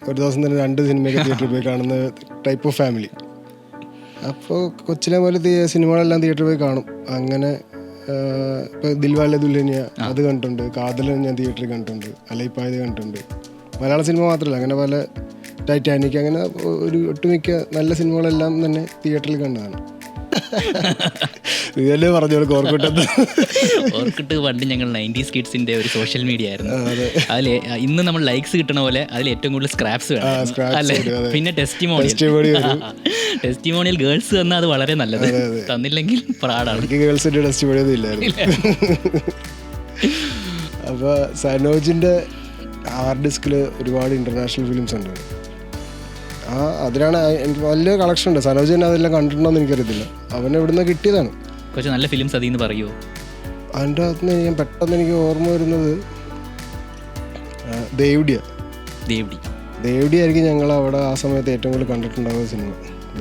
ഒരു ദിവസം തന്നെ 2 സിനിമയൊക്കെ തിയേറ്ററിൽ പോയി കാണുന്ന ടൈപ്പ് ഓഫ് ഫാമിലി. അപ്പോൾ കൊച്ചിലെ പോലെ സിനിമകളെല്ലാം തിയേറ്ററിൽ പോയി കാണും. അങ്ങനെ ഇപ്പോൾ ദിൽവാലെ ദുൽഹനിയ അത് കണ്ടിട്ടുണ്ട്, കാതലൻ ഞാൻ തിയേറ്ററിൽ കണ്ടിട്ടുണ്ട്, അലൈപ്പായത് കണ്ടിട്ടുണ്ട്. മലയാള സിനിമ മാത്രമല്ല, അങ്ങനെ പല ടൈറ്റാനിക്, അങ്ങനെ ഒരു ഒട്ടുമിക്ക നല്ല സിനിമകളെല്ലാം തന്നെ തിയേറ്ററിൽ കണ്ടതാണ്. ഇതല്ലേ പറഞ്ഞോളൂ ഓർക്കിട്ട് പണ്ട് ഞങ്ങൾ 90s കിഡ്സിന്റെ ഒരു സോഷ്യൽ മീഡിയ ആയിരുന്നു. അതിൽ ഇന്ന് നമ്മൾ ലൈക്സ് കിട്ടണ പോലെ അതിൽ ഏറ്റവും കൂടുതൽ സ്ക്രാപ്സ് വേണം. പിന്നെ ടെസ്റ്റിമോണിയൽ ഗേൾസ് തന്നാൽ അത് വളരെ നല്ലത്, തന്നില്ലെങ്കിൽ പ്രാടാണ്. ഗേൾസിന്റെ ടെസ്റ്റിമോണിയൊന്നും ഇല്ലായിരുന്നു. അപ്പൊ സനോജിന്റെ ഹാർഡ് ഡിസ്കിൽ ഒരുപാട് ഇന്റർനാഷണൽ ഫിലിംസ് ഉണ്ട്. അതിലാണ് എനിക്ക് വലിയ കളക്ഷൻ ഉണ്ട്. സനോജ് തന്നെ അതെല്ലാം കണ്ടിട്ടുണ്ടോന്ന് എനിക്കറിയത്തില്ല. അവനെ എവിടുന്ന് കിട്ടിയതാണ്. കുറച്ച് നല്ല ഫിലിംസ് അതിൽ നിന്ന് പറയുമോ? അതിൻ്റെ അകത്ത് നിന്ന് ഞാൻ പെട്ടെന്ന് എനിക്ക് ഓർമ്മ വരുന്നത് ദേവ്ഡി ആയിരിക്കും ഞങ്ങൾ അവിടെ ആ സമയത്ത് ഏറ്റവും കൂടുതൽ കണ്ടിട്ടുണ്ടാകുന്ന സിനിമ.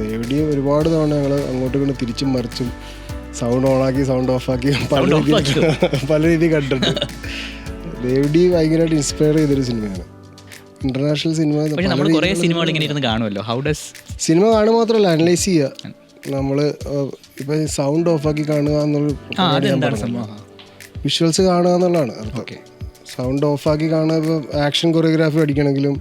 ദേവ്ഡി ഒരുപാട് തവണ ഞങ്ങൾ അങ്ങോട്ടും ഇങ്ങോട്ടും തിരിച്ചും മറിച്ചും സൗണ്ട് ഓണാക്കി സൗണ്ട് ഓഫാക്കി പല രീതിയിൽ കണ്ടിട്ടുണ്ട്. ദേവ്ഡി ഭയങ്കരമായിട്ട് ഇൻസ്പയർ ചെയ്തൊരു സിനിമയാണ്. ഇന്റർനാഷണൽ സിനിമ സിനിമ കാണുക മാത്രമല്ല, അനലൈസ് ചെയ്യുക. നമ്മൾ ഇപ്പം സൗണ്ട് ഓഫാക്കി കാണുക എന്നുള്ള വിഷ്വൽസ് കാണുക എന്നുള്ളതാണ് അർത്ഥം. സൗണ്ട് ഓഫാക്കി കാണുക. ഇപ്പോൾ ആക്ഷൻ കൊറിയോഗ്രാഫി പഠിക്കണമെങ്കിലും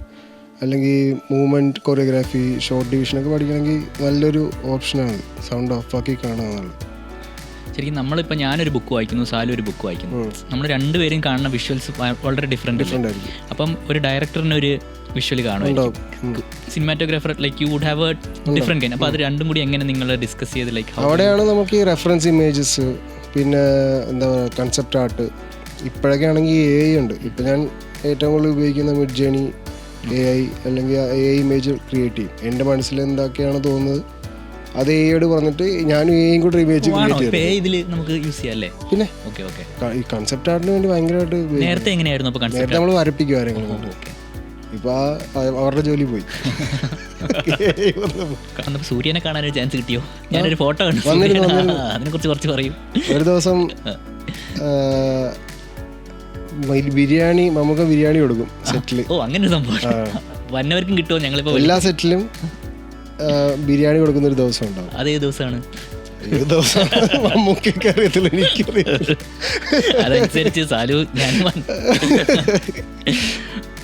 അല്ലെങ്കിൽ മൂവ്മെൻറ്റ് കൊറിയോഗ്രാഫി, ഷോർട്ട് ഡിവിഷനൊക്കെ പഠിക്കണമെങ്കിൽ നല്ലൊരു ഓപ്ഷനാണ് സൗണ്ട് ഓഫാക്കി കാണുക എന്നുള്ളത്. ശരിക്കും നമ്മളിപ്പോൾ ഞാനൊരു ബുക്ക് വായിക്കുന്നു, സാലു ഒരു ബുക്ക് വായിക്കുന്നു, നമ്മൾ രണ്ടുപേരും കാണുന്ന വിഷ്വൽസ് വളരെ ഡിഫറെൻ്റ് ആയിരിക്കും. അപ്പം ഒരു ഡയറക്ടറിന് ഒരു വിഷ്വൽ കാണുമായിരിക്കും, cinematographer like you would have a different kind. അപ്പോൾ അത് രണ്ടും കൂടി എങ്ങനെ നിങ്ങൾ ഡിസ്കസ് ചെയ്ത് ലൈക്ക് അവിടെയാണ് നമുക്ക് ഈ റെഫറൻസ് ഇമേജസ്, പിന്നെ എന്താ പറയുക കൺസെപ്റ്റ് ആർട്ട്. ഇപ്പോഴൊക്കെ ആണെങ്കിൽ AI ഉണ്ട്. ഇപ്പം ഞാൻ ഏറ്റവും കൂടുതൽ ഉപയോഗിക്കുന്ന മിഡ് ജേണി AI അല്ലെങ്കിൽ AI ഇമേജ് ക്രിയേറ്റ് ചെയ്യും. എൻ്റെ മനസ്സിൽ എന്തൊക്കെയാണ് തോന്നുന്നത് അത് AI പറഞ്ഞിട്ട് ഞാനും AI കൂടെ ഇമേജ് നമുക്ക് യൂസ് ചെയ്യാം. പിന്നെ ഈ കൺസെപ്റ്റ് ആർട്ടിന് വേണ്ടി ഭയങ്കരമായിട്ട് നേരത്തെ എങ്ങനെയായിരുന്നു? നേരത്തെ നമ്മൾ വരപ്പിക്കും ആരെങ്കിലും കൊണ്ട്. ഇപ്പൊ അവരുടെ ജോലി പോയി. സൂര്യനെ കാണാൻ ഒരു ചാൻസ് കിട്ടിയോ? ഞാനൊരു ഫോട്ടോ കണ്ടു, അതിനെ കുറിച്ച് കുറച്ച് പറയും. ഒരു ദിവസം ബിരിയാണി, നമുക്ക് ബിരിയാണി കൊടുക്കും സെറ്റില്. ഓ, അങ്ങനെ ഒരു സംഭവം വന്നവർക്കും കിട്ടുമോ? ഞങ്ങളിപ്പോ എല്ലാ സെറ്റിലും ബിരിയാണി കൊടുക്കുന്ന ഒരു ദിവസം ഉണ്ടാവും. അത് ഏത് ദിവസമാണ്? അതനുസരിച്ച് സാലു ഞാൻ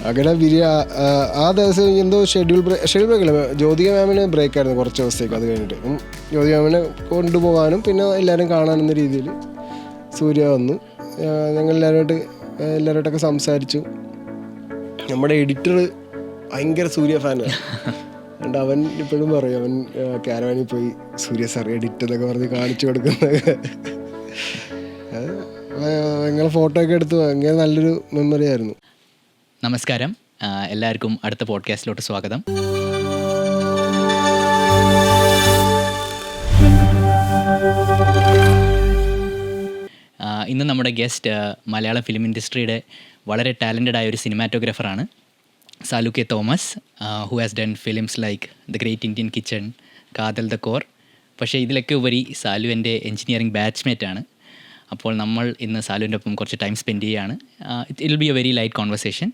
അങ്ങനെ ആ ദിവസം എന്തോ ഷെഡ്യൂൾ ബ്രേക്കല്ല, ജ്യോതിക മാമിന് ബ്രേക്ക് ആയിരുന്നു കുറച്ച് ദിവസത്തേക്ക്. അത് കഴിഞ്ഞിട്ട് ജ്യോതിക മാമിനെ കൊണ്ടുപോകാനും പിന്നെ എല്ലാവരും കാണാനെന്ന രീതിയിൽ സൂര്യ വന്നു. ഞങ്ങൾ എല്ലാവരുമായിട്ടൊക്കെ സംസാരിച്ചു. നമ്മുടെ എഡിറ്റർ ഭയങ്കര സൂര്യ ഫാനാണ്. അതുകൊണ്ട് അവൻ ഇപ്പോഴും പറയും, അവൻ കാരവാനിൽ പോയി സൂര്യ സാർ എഡിറ്റ് എന്നൊക്കെ പറഞ്ഞ് കാണിച്ചു കൊടുക്കുന്നത്. ഞങ്ങൾ ഫോട്ടോ ഒക്കെ എടുത്തു. അങ്ങനെ നല്ലൊരു മെമ്മറി ആയിരുന്നു. നമസ്കാരം, എല്ലാവർക്കും അടുത്ത പോഡ്കാസ്റ്റിലോട്ട് സ്വാഗതം. ഇന്ന് നമ്മുടെ ഗസ്റ്റ് മലയാളം ഫിലിം ഇൻഡസ്ട്രിയുടെ വളരെ ടാലൻറ്റഡ് ആയ ഒരു സിനിമാറ്റോഗ്രാഫറാണ് Salu K Thomas, who has done films like the great Indian kitchen, Kaathal the core. പക്ഷേ ഇതിലൊക്കെ ഉപരി സാലു എൻ്റെ എൻജിനീയറിംഗ് ബാച്ച്മേറ്റാണ്. അപ്പോൾ നമ്മൾ ഇന്ന് സാലുവിൻ്റെ ഒപ്പം കുറച്ച് ടൈം സ്പെൻഡ് ചെയ്യുകയാണ്. It will be a very light conversation.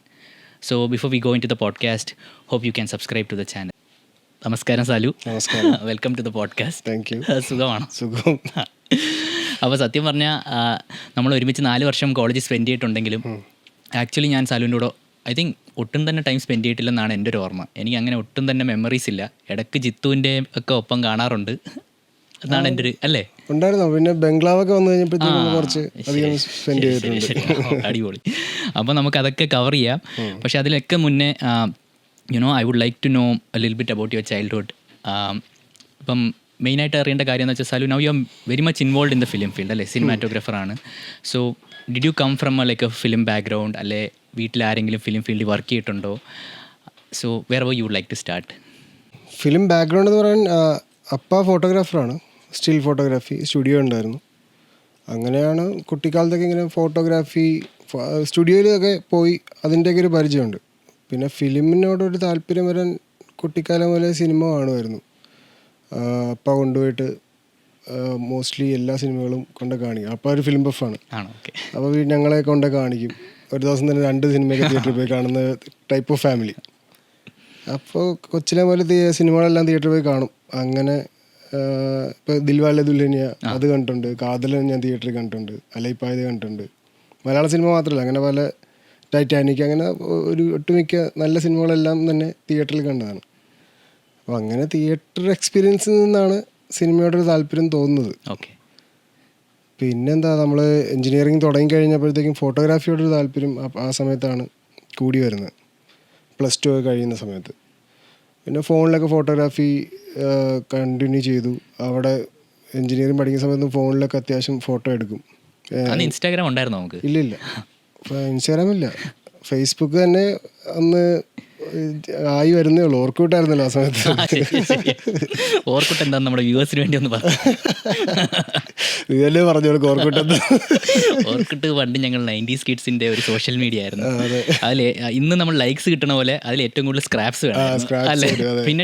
So before we go into the podcast, hope you can subscribe to the channel. നമസ്കാരം സാലു. നമസ്കാരം. Welcome to the podcast. Thank you. സുഖമാണോ? സുഖം. അപ്പോൾ സത്യം പറഞ്ഞാൽ നമ്മൾ ഒരുമിച്ച് 4 വർഷം കോളേജിൽ സ്പെൻഡ് ചെയ്തിട്ടുണ്ടെങ്കിലും ആക്ച്വലി ഞാൻ സാലുവിൻ്റെ കൂടെ ഐ തിങ്ക് ഒട്ടും തന്നെ ടൈം സ്പെൻഡ് ചെയ്തിട്ടില്ലെന്നാണ് എൻ്റെ ഒരു ഓർമ്മ. എനിക്ക് അങ്ങനെ ഒട്ടും തന്നെ മെമ്മറീസ് ഇല്ല. ഇടയ്ക്ക് ജിത്തുവിൻ്റെ ഒക്കെ ഒപ്പം കാണാറുണ്ട് എന്നാണ് എൻ്റെ ഒരു അല്ലേ ഉണ്ടായിരുന്നു. പിന്നെ ബംഗ്ലാവൊക്കെ വന്നു കഴിഞ്ഞപ്പോഴത്തേക്കും കുറച്ച് അധികം സ്പെൻഡ് ചെയ്തിട്ടുണ്ട്. അടിപൊളി. അപ്പോൾ നമുക്ക് അതൊക്കെ കവർ ചെയ്യാം. പക്ഷെ അതിലൊക്കെ മുന്നേ I would like to know a little bit about your childhood. ഇപ്പം മെയിനായിട്ട് അറിയേണ്ട കാര്യം എന്ന് വെച്ചാൽ Salu, now you are very much involve in the film field അല്ലേ, സിനിമാറ്റോഗ്രാഫറാണ്. So did you come from like a film background, അല്ലെ വീട്ടിൽ ആരെങ്കിലും ഫിലിം ഫീൽഡിൽ വർക്ക് ചെയ്തിട്ടുണ്ടോ? So where were you would like to start? Film background എന്ന് പറയാൻ അപ്പ ഫോട്ടോഗ്രാഫറാണ്, സ്റ്റിൽ ഫോട്ടോഗ്രാഫി സ്റ്റുഡിയോ ഉണ്ടായിരുന്നു. അങ്ങനെയാണ് കുട്ടിക്കാലത്തൊക്കെ ഇങ്ങനെ ഫോട്ടോഗ്രാഫി സ്റ്റുഡിയോയിലൊക്കെ പോയി അതിൻ്റെയൊക്കെ ഒരു പരിചയമുണ്ട്. പിന്നെ ഫിലിമിനോടൊരു താല്പര്യം വരാൻ കുട്ടിക്കാലം പോലെ സിനിമ കാണുമായിരുന്നു. അപ്പ കൊണ്ടുപോയിട്ട് മോസ്റ്റ്ലി എല്ലാ സിനിമകളും കൊണ്ട് കാണിക്കും. അപ്പോൾ ഒരു ഫിലിം ബഫാണ്. അപ്പോൾ ഞങ്ങളെ കൊണ്ട് കാണിക്കും. ഒരു ദിവസം തന്നെ 2 സിനിമയൊക്കെ തിയേറ്ററിൽ പോയി കാണുന്ന ടൈപ്പ് ഓഫ് ഫാമിലി. അപ്പോൾ കൊച്ചിലെ പോലെ സിനിമകളെല്ലാം തിയേറ്ററിൽ പോയി കാണും. അങ്ങനെ ഇപ്പോൾ ദിൽവാലെ ദുൽഹനിയ അത് കണ്ടിട്ടുണ്ട്, കാതൽ ഞാൻ തിയേറ്ററിൽ കണ്ടിട്ടുണ്ട്, അലൈപ്പായത് കണ്ടിട്ടുണ്ട്. മലയാള സിനിമ മാത്രമല്ല, അങ്ങനെ പല ടൈറ്റാനിക്, അങ്ങനെ ഒരു ഒട്ടുമിക്ക നല്ല സിനിമകളെല്ലാം തന്നെ തിയേറ്ററിൽ കണ്ടതാണ്. അപ്പോൾ അങ്ങനെ തിയേറ്റർ എക്സ്പീരിയൻസിൽ നിന്നാണ് സിനിമയോടൊരു താല്പര്യം തോന്നുന്നത്. ഓക്കെ. പിന്നെന്താ, നമ്മൾ എൻജിനീയറിങ് തുടങ്ങി കഴിഞ്ഞപ്പോഴത്തേക്കും ഫോട്ടോഗ്രാഫിയോടൊരു താല്പര്യം ആ സമയത്താണ് കൂടി വരുന്നത്, +2 ഒക്കെ കഴിയുന്ന സമയത്ത്. പിന്നെ ഫോണിലൊക്കെ ഫോട്ടോഗ്രാഫി കണ്ടിന്യൂ ചെയ്തു. അവിടെ എൻജിനീയറിങ് പഠിക്കുന്ന സമയത്ത് ഫോണിലൊക്കെ അത്യാവശ്യം ഫോട്ടോ എടുക്കും. ഇൻസ്റ്റാഗ്രാം ഉണ്ടായിരുന്നു നമുക്ക്? ഇല്ലില്ല, ഇൻസ്റ്റാഗ്രാമില്ല. ഫേസ്ബുക്ക് തന്നെ അന്ന് ആയി വരുന്നേ ഉള്ളൂ. ഓർക്കൂട്ടായിരുന്നല്ലോ ആ സമയത്ത്. ഓർക്കൂട്ട് എന്താന്ന് നമ്മുടെ വ്യൂവേഴ്സിന് വേണ്ടി ഒന്ന് പറഞ്ഞു. ഇതല്ലേ പറഞ്ഞോളൂ ഓർക്കൂട്ടെന്ന്. ഓർക്കൂട്ട് പണ്ട് ഞങ്ങൾ 90s കിഡ്സിന്റെ ഒരു സോഷ്യൽ മീഡിയ ആയിരുന്നു. അതിൽ ഇന്ന് നമ്മൾ ലൈക്സ് കിട്ടണ പോലെ അതിൽ ഏറ്റവും കൂടുതൽ സ്ക്രാപ്സ് വേണം അല്ലേ? പിന്നെ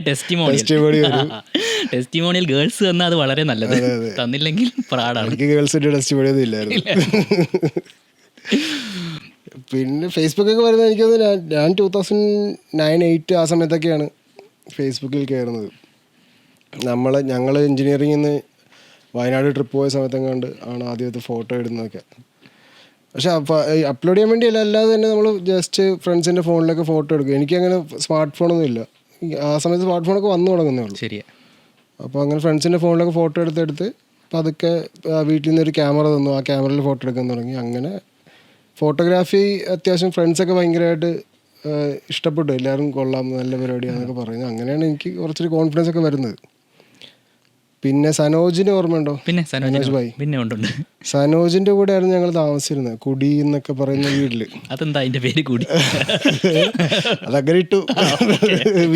ടെസ്റ്റിമോണിയൽ ഗേൾസ് തന്നാൽ അത് വളരെ നല്ലത്, തന്നില്ലെങ്കിൽ പ്രാടാണ്. ഗേൾസിന്റെ ടെസ്റ്റിമോണിയൊന്നും ഇല്ലായിരുന്നു. പിന്നെ ഫേസ്ബുക്കൊക്കെ വരുന്നത് എനിക്കത് ഞാൻ 2009-08 ആ സമയത്തൊക്കെയാണ് ഫേസ്ബുക്കിൽ കയറുന്നത്. ഞങ്ങൾ എൻജിനീയറിംഗിൽ നിന്ന് വയനാട് ട്രിപ്പ് പോയ സമയത്തെങ്ങാണ്ട് ആണ് ആദ്യത്തെ ഫോട്ടോ ഇടുന്നതൊക്കെ. പക്ഷെ അപ്ലോഡ് ചെയ്യാൻ വേണ്ടിയല്ല, അല്ലാതെ തന്നെ നമ്മൾ ജസ്റ്റ് ഫ്രണ്ട്സിൻ്റെ ഫോണിലൊക്കെ ഫോട്ടോ എടുക്കും. എനിക്കങ്ങനെ സ്മാർട്ട് ഫോണൊന്നും ഇല്ല ആ സമയത്ത്, സ്മാർട്ട് ഫോണൊക്കെ വന്നു തുടങ്ങുന്നേ ഉള്ളൂ. ശരിയാ. അപ്പോൾ അങ്ങനെ ഫ്രണ്ട്സിൻ്റെ ഫോണിലൊക്കെ ഫോട്ടോ എടുത്ത് പതുക്കെ വീട്ടിൽ നിന്നൊരു ക്യാമറ തന്നു, ആ ക്യാമറയിൽ ഫോട്ടോ എടുക്കാൻ തുടങ്ങി. അങ്ങനെ ഫോട്ടോഗ്രാഫി അത്യാവശ്യം ഫ്രണ്ട്സൊക്കെ ഭയങ്കരമായിട്ട് ഇഷ്ടപ്പെട്ടു. എല്ലാവരും കൊള്ളാം, നല്ല പരിപാടിയാണെന്നൊക്കെ പറയുന്നത്. അങ്ങനെയാണ് എനിക്ക് കുറച്ചൊരു കോൺഫിഡൻസ് ഒക്കെ വരുന്നത്. പിന്നെ സനോജിന് ഓർമ്മയുണ്ടോ? പിന്നെ സനോജ് ഭായി. പിന്നെ ഉണ്ട്. സനോജിൻ്റെ കൂടെ ആയിരുന്നു ഞങ്ങൾ താമസിച്ചിരുന്നത്, കുടി എന്നൊക്കെ പറയുന്ന വീട്ടിൽ. അതെന്താ അതിൻ്റെ പേര്? കുടി അതങ്ങനെ ഇട്ടു,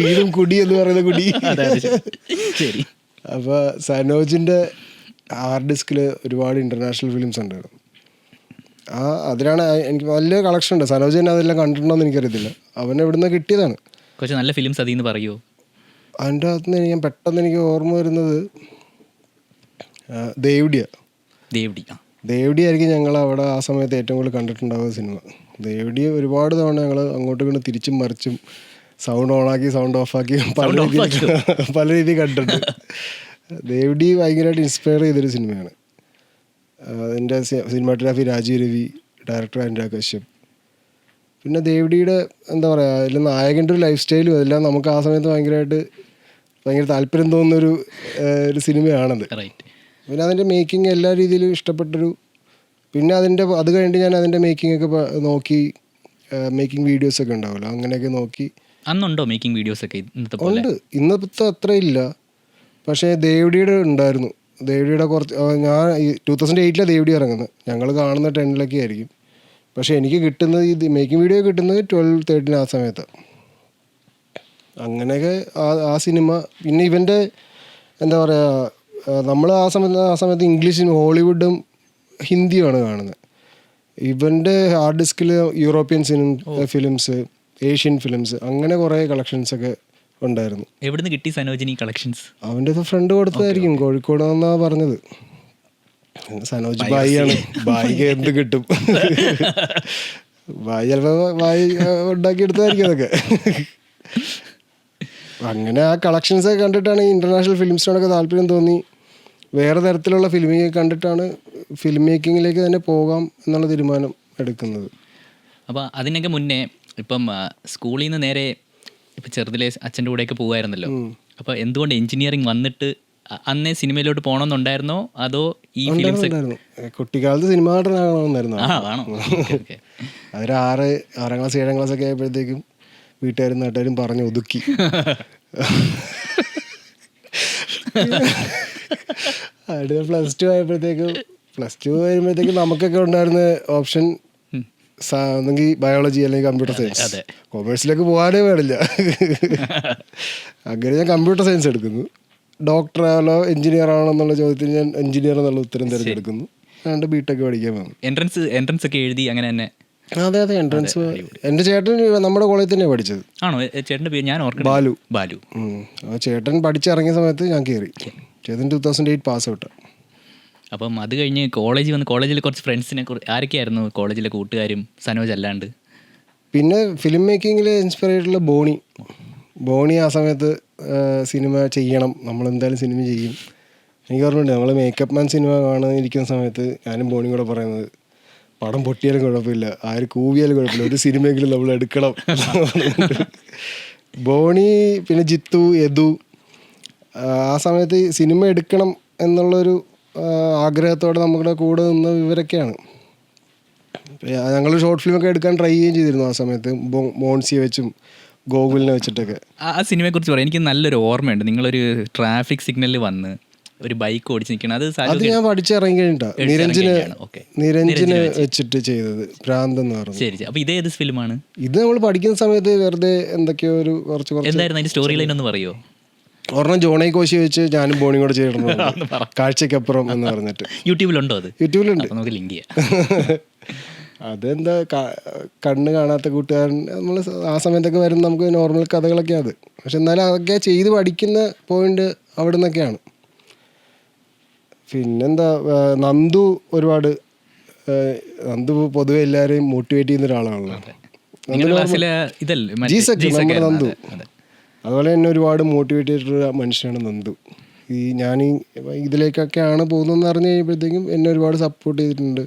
വീടും കുടി എന്ന് പറയുന്ന കുടി. ശരി. അപ്പോൾ സനോജിൻ്റെ ഹാർഡ് ഡിസ്കിൽ ഒരുപാട് ഇൻ്റർനാഷണൽ ഫിലിംസ് ഉണ്ടായിരുന്നു. അതിലാണ് എനിക്ക് വലിയ കളക്ഷൻ ഉണ്ട്. സനോജ് തന്നെ അതെല്ലാം കണ്ടിട്ടുണ്ടോ എന്ന് എനിക്കറിയത്തില്ല. അവൻ എവിടുന്ന് കിട്ടിയതാണ്. കുറച്ച് നല്ല ഫിലിംസ് അതിൽ നിന്ന് പറയുമോ? അതിൻ്റെ അകത്ത് ഞാൻ പെട്ടെന്ന് എനിക്ക് ഓർമ്മ വരുന്നത് ദേവ്ഡി ആയിരിക്കും ഞങ്ങൾ അവിടെ ആ സമയത്ത് ഏറ്റവും കൂടുതൽ കണ്ടിട്ടുണ്ടാവുക സിനിമ. ദേവ്ഡി ഒരുപാട് തവണ ഞങ്ങൾ അങ്ങോട്ടും ഇങ്ങോട്ടും തിരിച്ചും മറിച്ചും സൗണ്ട് ഓണാക്കി സൗണ്ട് ഓഫാക്കി പല രീതിയിൽ കണ്ടിട്ടുണ്ട്. ദേവ്ഡി ഭയങ്കരമായിട്ട് ഇൻസ്പയർ ചെയ്തൊരു സിനിമയാണ്. അതിൻ്റെ സിനിമാറ്റോഗ്രാഫി രാജീവ് രവി, ഡയറക്ടർ അനുരാഗ് കശ്യപ്. പിന്നെ ദേവ്ഡിയുടെ എന്താ പറയുക, അതിൽ നായകൻ്റെ ഒരു ലൈഫ് സ്റ്റൈലും അതെല്ലാം നമുക്ക് ആ സമയത്ത് ഭയങ്കര താല്പര്യം തോന്നുന്നൊരു ഒരു സിനിമയാണത്. പിന്നെ അതിൻ്റെ മേക്കിംഗ് എല്ലാ രീതിയിലും ഇഷ്ടപ്പെട്ടൊരു. പിന്നെ അത് കഴിഞ്ഞിട്ട് ഞാൻ അതിൻ്റെ മേക്കിംഗ് ഒക്കെ നോക്കി, മേക്കിംഗ് വീഡിയോസൊക്കെ ഉണ്ടാവുമല്ലോ, അങ്ങനെയൊക്കെ നോക്കി. അന്നുണ്ടോ മേക്കിംഗ് വീഡിയോസൊക്കെ? ഉണ്ട്, ഇന്നത്തെ അത്ര ഇല്ല. പക്ഷേ ദേവ്ഡിയുടെ ഉണ്ടായിരുന്നു. ദേവ്ഡിയുടെ കുറച്ച് ഞാൻ 2008 ദേവ്ഡി ഇറങ്ങുന്നത്, ഞങ്ങൾ കാണുന്ന 10 ആയിരിക്കും. പക്ഷേ എനിക്ക് കിട്ടുന്നത് ഈ മേക്കിംഗ് വീഡിയോ കിട്ടുന്നത് 12-13 ആ സമയത്ത്. അങ്ങനെയൊക്കെ ആ സിനിമ. പിന്നെ ഇവൻ്റെ എന്താ പറയുക, നമ്മൾ ആ സമയത്ത് ഇംഗ്ലീഷും ഹോളിവുഡും ഹിന്ദിയുമാണ് കാണുന്നത്. ഇവൻ്റെ ഹാർഡ് ഡിസ്കിൽ യൂറോപ്യൻ ഫിലിംസ്, ഏഷ്യൻ ഫിലിംസ്, അങ്ങനെ കുറേ കളക്ഷൻസൊക്കെ ഉണ്ടായിരുന്നു. എവിടുന്ന് കിട്ടി സനോജിനി കളക്ഷൻസ്? അവൻ്റെ ഫ്രണ്ട് കൊടുത്തതായിരിക്കും, കോഴിക്കോട് എന്നാണ് പറഞ്ഞത്. സനോജ് ബായിയാണ്, ബായിക്ക് എന്ത് കിട്ടും, ബായി ചിലപ്പോൾ ബായി ഉണ്ടാക്കിയെടുത്തതായിരിക്കും അതൊക്കെ. അങ്ങനെ ആ കളക്ഷൻസൊക്കെ കണ്ടിട്ടാണ് ഈ ഇൻ്റർനാഷണൽ ഫിലിംസിനോടൊക്കെ താല്പര്യം തോന്നി. വേറെ തരത്തിലുള്ള ഫിലിമിങ് കണ്ടിട്ടാണ് ഫിലിം മേക്കിങ്ങിലേക്ക് തന്നെ പോകാം എന്നുള്ള തീരുമാനം എടുക്കുന്നത്. അപ്പോൾ അതിനൊക്കെ മുന്നേ ഇപ്പം സ്കൂളിൽ നിന്ന് നേരെ ഇപ്പം ചെറുതിലെ അച്ഛൻ്റെ കൂടെയൊക്കെ പോകുമായിരുന്നല്ലോ. അപ്പോൾ എന്തുകൊണ്ട് എഞ്ചിനീയറിംഗ് വന്നിട്ട് അന്നേ സിനിമയിലോട്ട് പോകണമെന്നുണ്ടായിരുന്നോ, അതോ ഈ ഫിലിംസ്? കുട്ടിക്കാലത്ത് സിനിമ നടനാകണമെന്നായിരുന്നു. ആണോ? അവർ 6-ാം ക്ലാസ് 7-ാം ക്ലാസ് ഒക്കെ ആയപ്പോഴത്തേക്കും വീട്ടുകാരും നാട്ടുകാരും പറഞ്ഞ് ഒതുക്കി. അടുത്ത +2 ആയപ്പോഴത്തേക്കും, +2 വരുമ്പോഴത്തേക്കും നമുക്കൊക്കെ ഉണ്ടായിരുന്ന ഓപ്ഷൻ ഒന്നെങ്കിൽ ബയോളജി അല്ലെങ്കിൽ കമ്പ്യൂട്ടർ സയൻസ്. കൊമേഴ്സിലേക്ക് പോകാനേ പാടില്ല. അങ്ങനെ ഞാൻ കമ്പ്യൂട്ടർ സയൻസ് എടുക്കുന്നു. ഡോക്ടറാണോ എഞ്ചിനീയർ ആണോ എന്നുള്ള ചോദ്യത്തിന് ഞാൻ എഞ്ചിനീയർ എന്നുള്ള ഉത്തരം തിരഞ്ഞെടുക്കുന്നു. അതുകൊണ്ട് ബിടെക് പഠിക്കാൻ വന്നു. എൻട്രൻസ് ഒക്കെ എഴുതി അങ്ങനെ തന്നെ? അതെ, എൻട്രൻസ്. എൻ്റെ ചേട്ടൻ നമ്മുടെ കോളേജിൽ തന്നെയാണ് പഠിച്ചത്. ആണോ? ചേട്ടൻ്റെ പേര് ഞാൻ ഓർക്കുന്നു, ബാലു. ചേട്ടൻ പഠിച്ചിറങ്ങിയ സമയത്ത് ഞാൻ കയറി. ചേട്ടൻ 2008 പാസ് ഔട്ട്. അപ്പം അത് കഴിഞ്ഞ് കോളേജിൽ കുറച്ച് ഫ്രണ്ട്സിനെ ആരൊക്കെയായിരുന്നു കോളേജിലെ കൂട്ടുകാരും സനോജ് അല്ലാണ്ട്? പിന്നെ ഫിലിം മേക്കിങ്ങിൽ ഇൻസ്പയർ ചെയ്തിട്ടുള്ള ബോണി ആ സമയത്ത് സിനിമ ചെയ്യണം, നമ്മളെന്തായാലും സിനിമ ചെയ്യും. എനിക്ക് ഓർമ്മയുണ്ട്, നമ്മൾ മേക്കപ്പ് മാൻ സിനിമ കാണാനിരിക്കുന്ന സമയത്ത് ഞാനും ബോണിയും കൂടെ പറയുന്നത്, പടം പൊട്ടിയാലും കുഴപ്പമില്ല, ആര് കൂവിയാലും കുഴപ്പമില്ല, ഒരു സിനിമയെങ്കിലും നമ്മൾ എടുക്കണം. ബോണി പിന്നെ ജിത്തു, യദു ആ സമയത്ത് സിനിമ എടുക്കണം എന്നുള്ളൊരു ആഗ്രഹത്തോടെ നമ്മുടെ കൂടെ നിന്ന് ഇവരൊക്കെയാണ്. ഞങ്ങൾ ഷോർട്ട് ഫിലിമൊക്കെ എടുക്കാൻ ട്രൈ ചെയ്യുകയും ചെയ്തിരുന്നു ആ സമയത്ത്, മോൺസിയെ വെച്ചും ഗോകുലിനെ വെച്ചിട്ടൊക്കെ. ആ സിനിമയെക്കുറിച്ച് പറയാം. എനിക്ക് നല്ലൊരു ഓർമ്മയുണ്ട്. നിങ്ങളൊരു ട്രാഫിക് സിഗ്നലിൽ വന്ന് ഒരു ബൈക്ക് ഓടിച്ച് നിൽക്കണം. അത് ഞാൻ പഠിച്ചിറങ്ങി കഴിഞ്ഞിട്ടാണ് നിരഞ്ജന് വെച്ചിട്ട് ചെയ്തത്, ഭ്രാന്ത് എന്ന് പറഞ്ഞു. ശരി. അപ്പോൾ ഇതേത് ഫിലിമാണ്? ഇത് നമ്മൾ പഠിക്കുന്ന സമയത്ത് വെറുതെ എന്തൊക്കെയോ ഒരു കുറച്ച് എന്തായിരുന്നു അതിന്റെ സ്റ്റോറി ലൈൻ ഒന്ന് പറയുമോ? ഒരെണ്ണം ജോണൈ കോശി വെച്ച് ഞാനും ബോണിയും കൂടെ ചെയ്തിട്ടുണ്ട്, കാഴ്ചക്കപ്പുറം എന്ന് പറഞ്ഞിട്ട്. യൂട്യൂബിലുണ്ടോ അത്? യൂട്യൂബിലുണ്ട്. നമുക്ക് ലിങ്ക് ചെയ്യാം. അതെന്താ കണ്ണ് കാണാത്ത കൂട്ടുകാരൻ, നമ്മൾ ആ സമയത്തൊക്കെ വരുന്ന നമുക്ക് നോർമൽ കഥകളൊക്കെ അത്. പക്ഷെ എന്നാലും അതൊക്കെ ചെയ്ത് പഠിക്കുന്ന പോയിന്റ് അവിടെ നിന്നൊക്കെയാണ്. പിന്നെന്താ, നന്ദു ഒരുപാട്, നന്ദു പൊതുവെ എല്ലാവരെയും മോട്ടിവേറ്റ് ചെയ്യുന്ന ഒരാളാണല്ലോ. നമ്മുടെ നന്ദു അതുപോലെ തന്നെ ഒരുപാട് മോട്ടിവേറ്റ് ചെയ്തിട്ടുള്ള മനുഷ്യനാണ് നന്ദു. ഞാൻ ഇതിലേക്കൊക്കെയാണ് പോകുന്നതെന്ന് അറിഞ്ഞു കഴിയുമ്പോഴത്തേക്കും എന്നെ ഒരുപാട് സപ്പോർട്ട് ചെയ്തിട്ടുണ്ട്.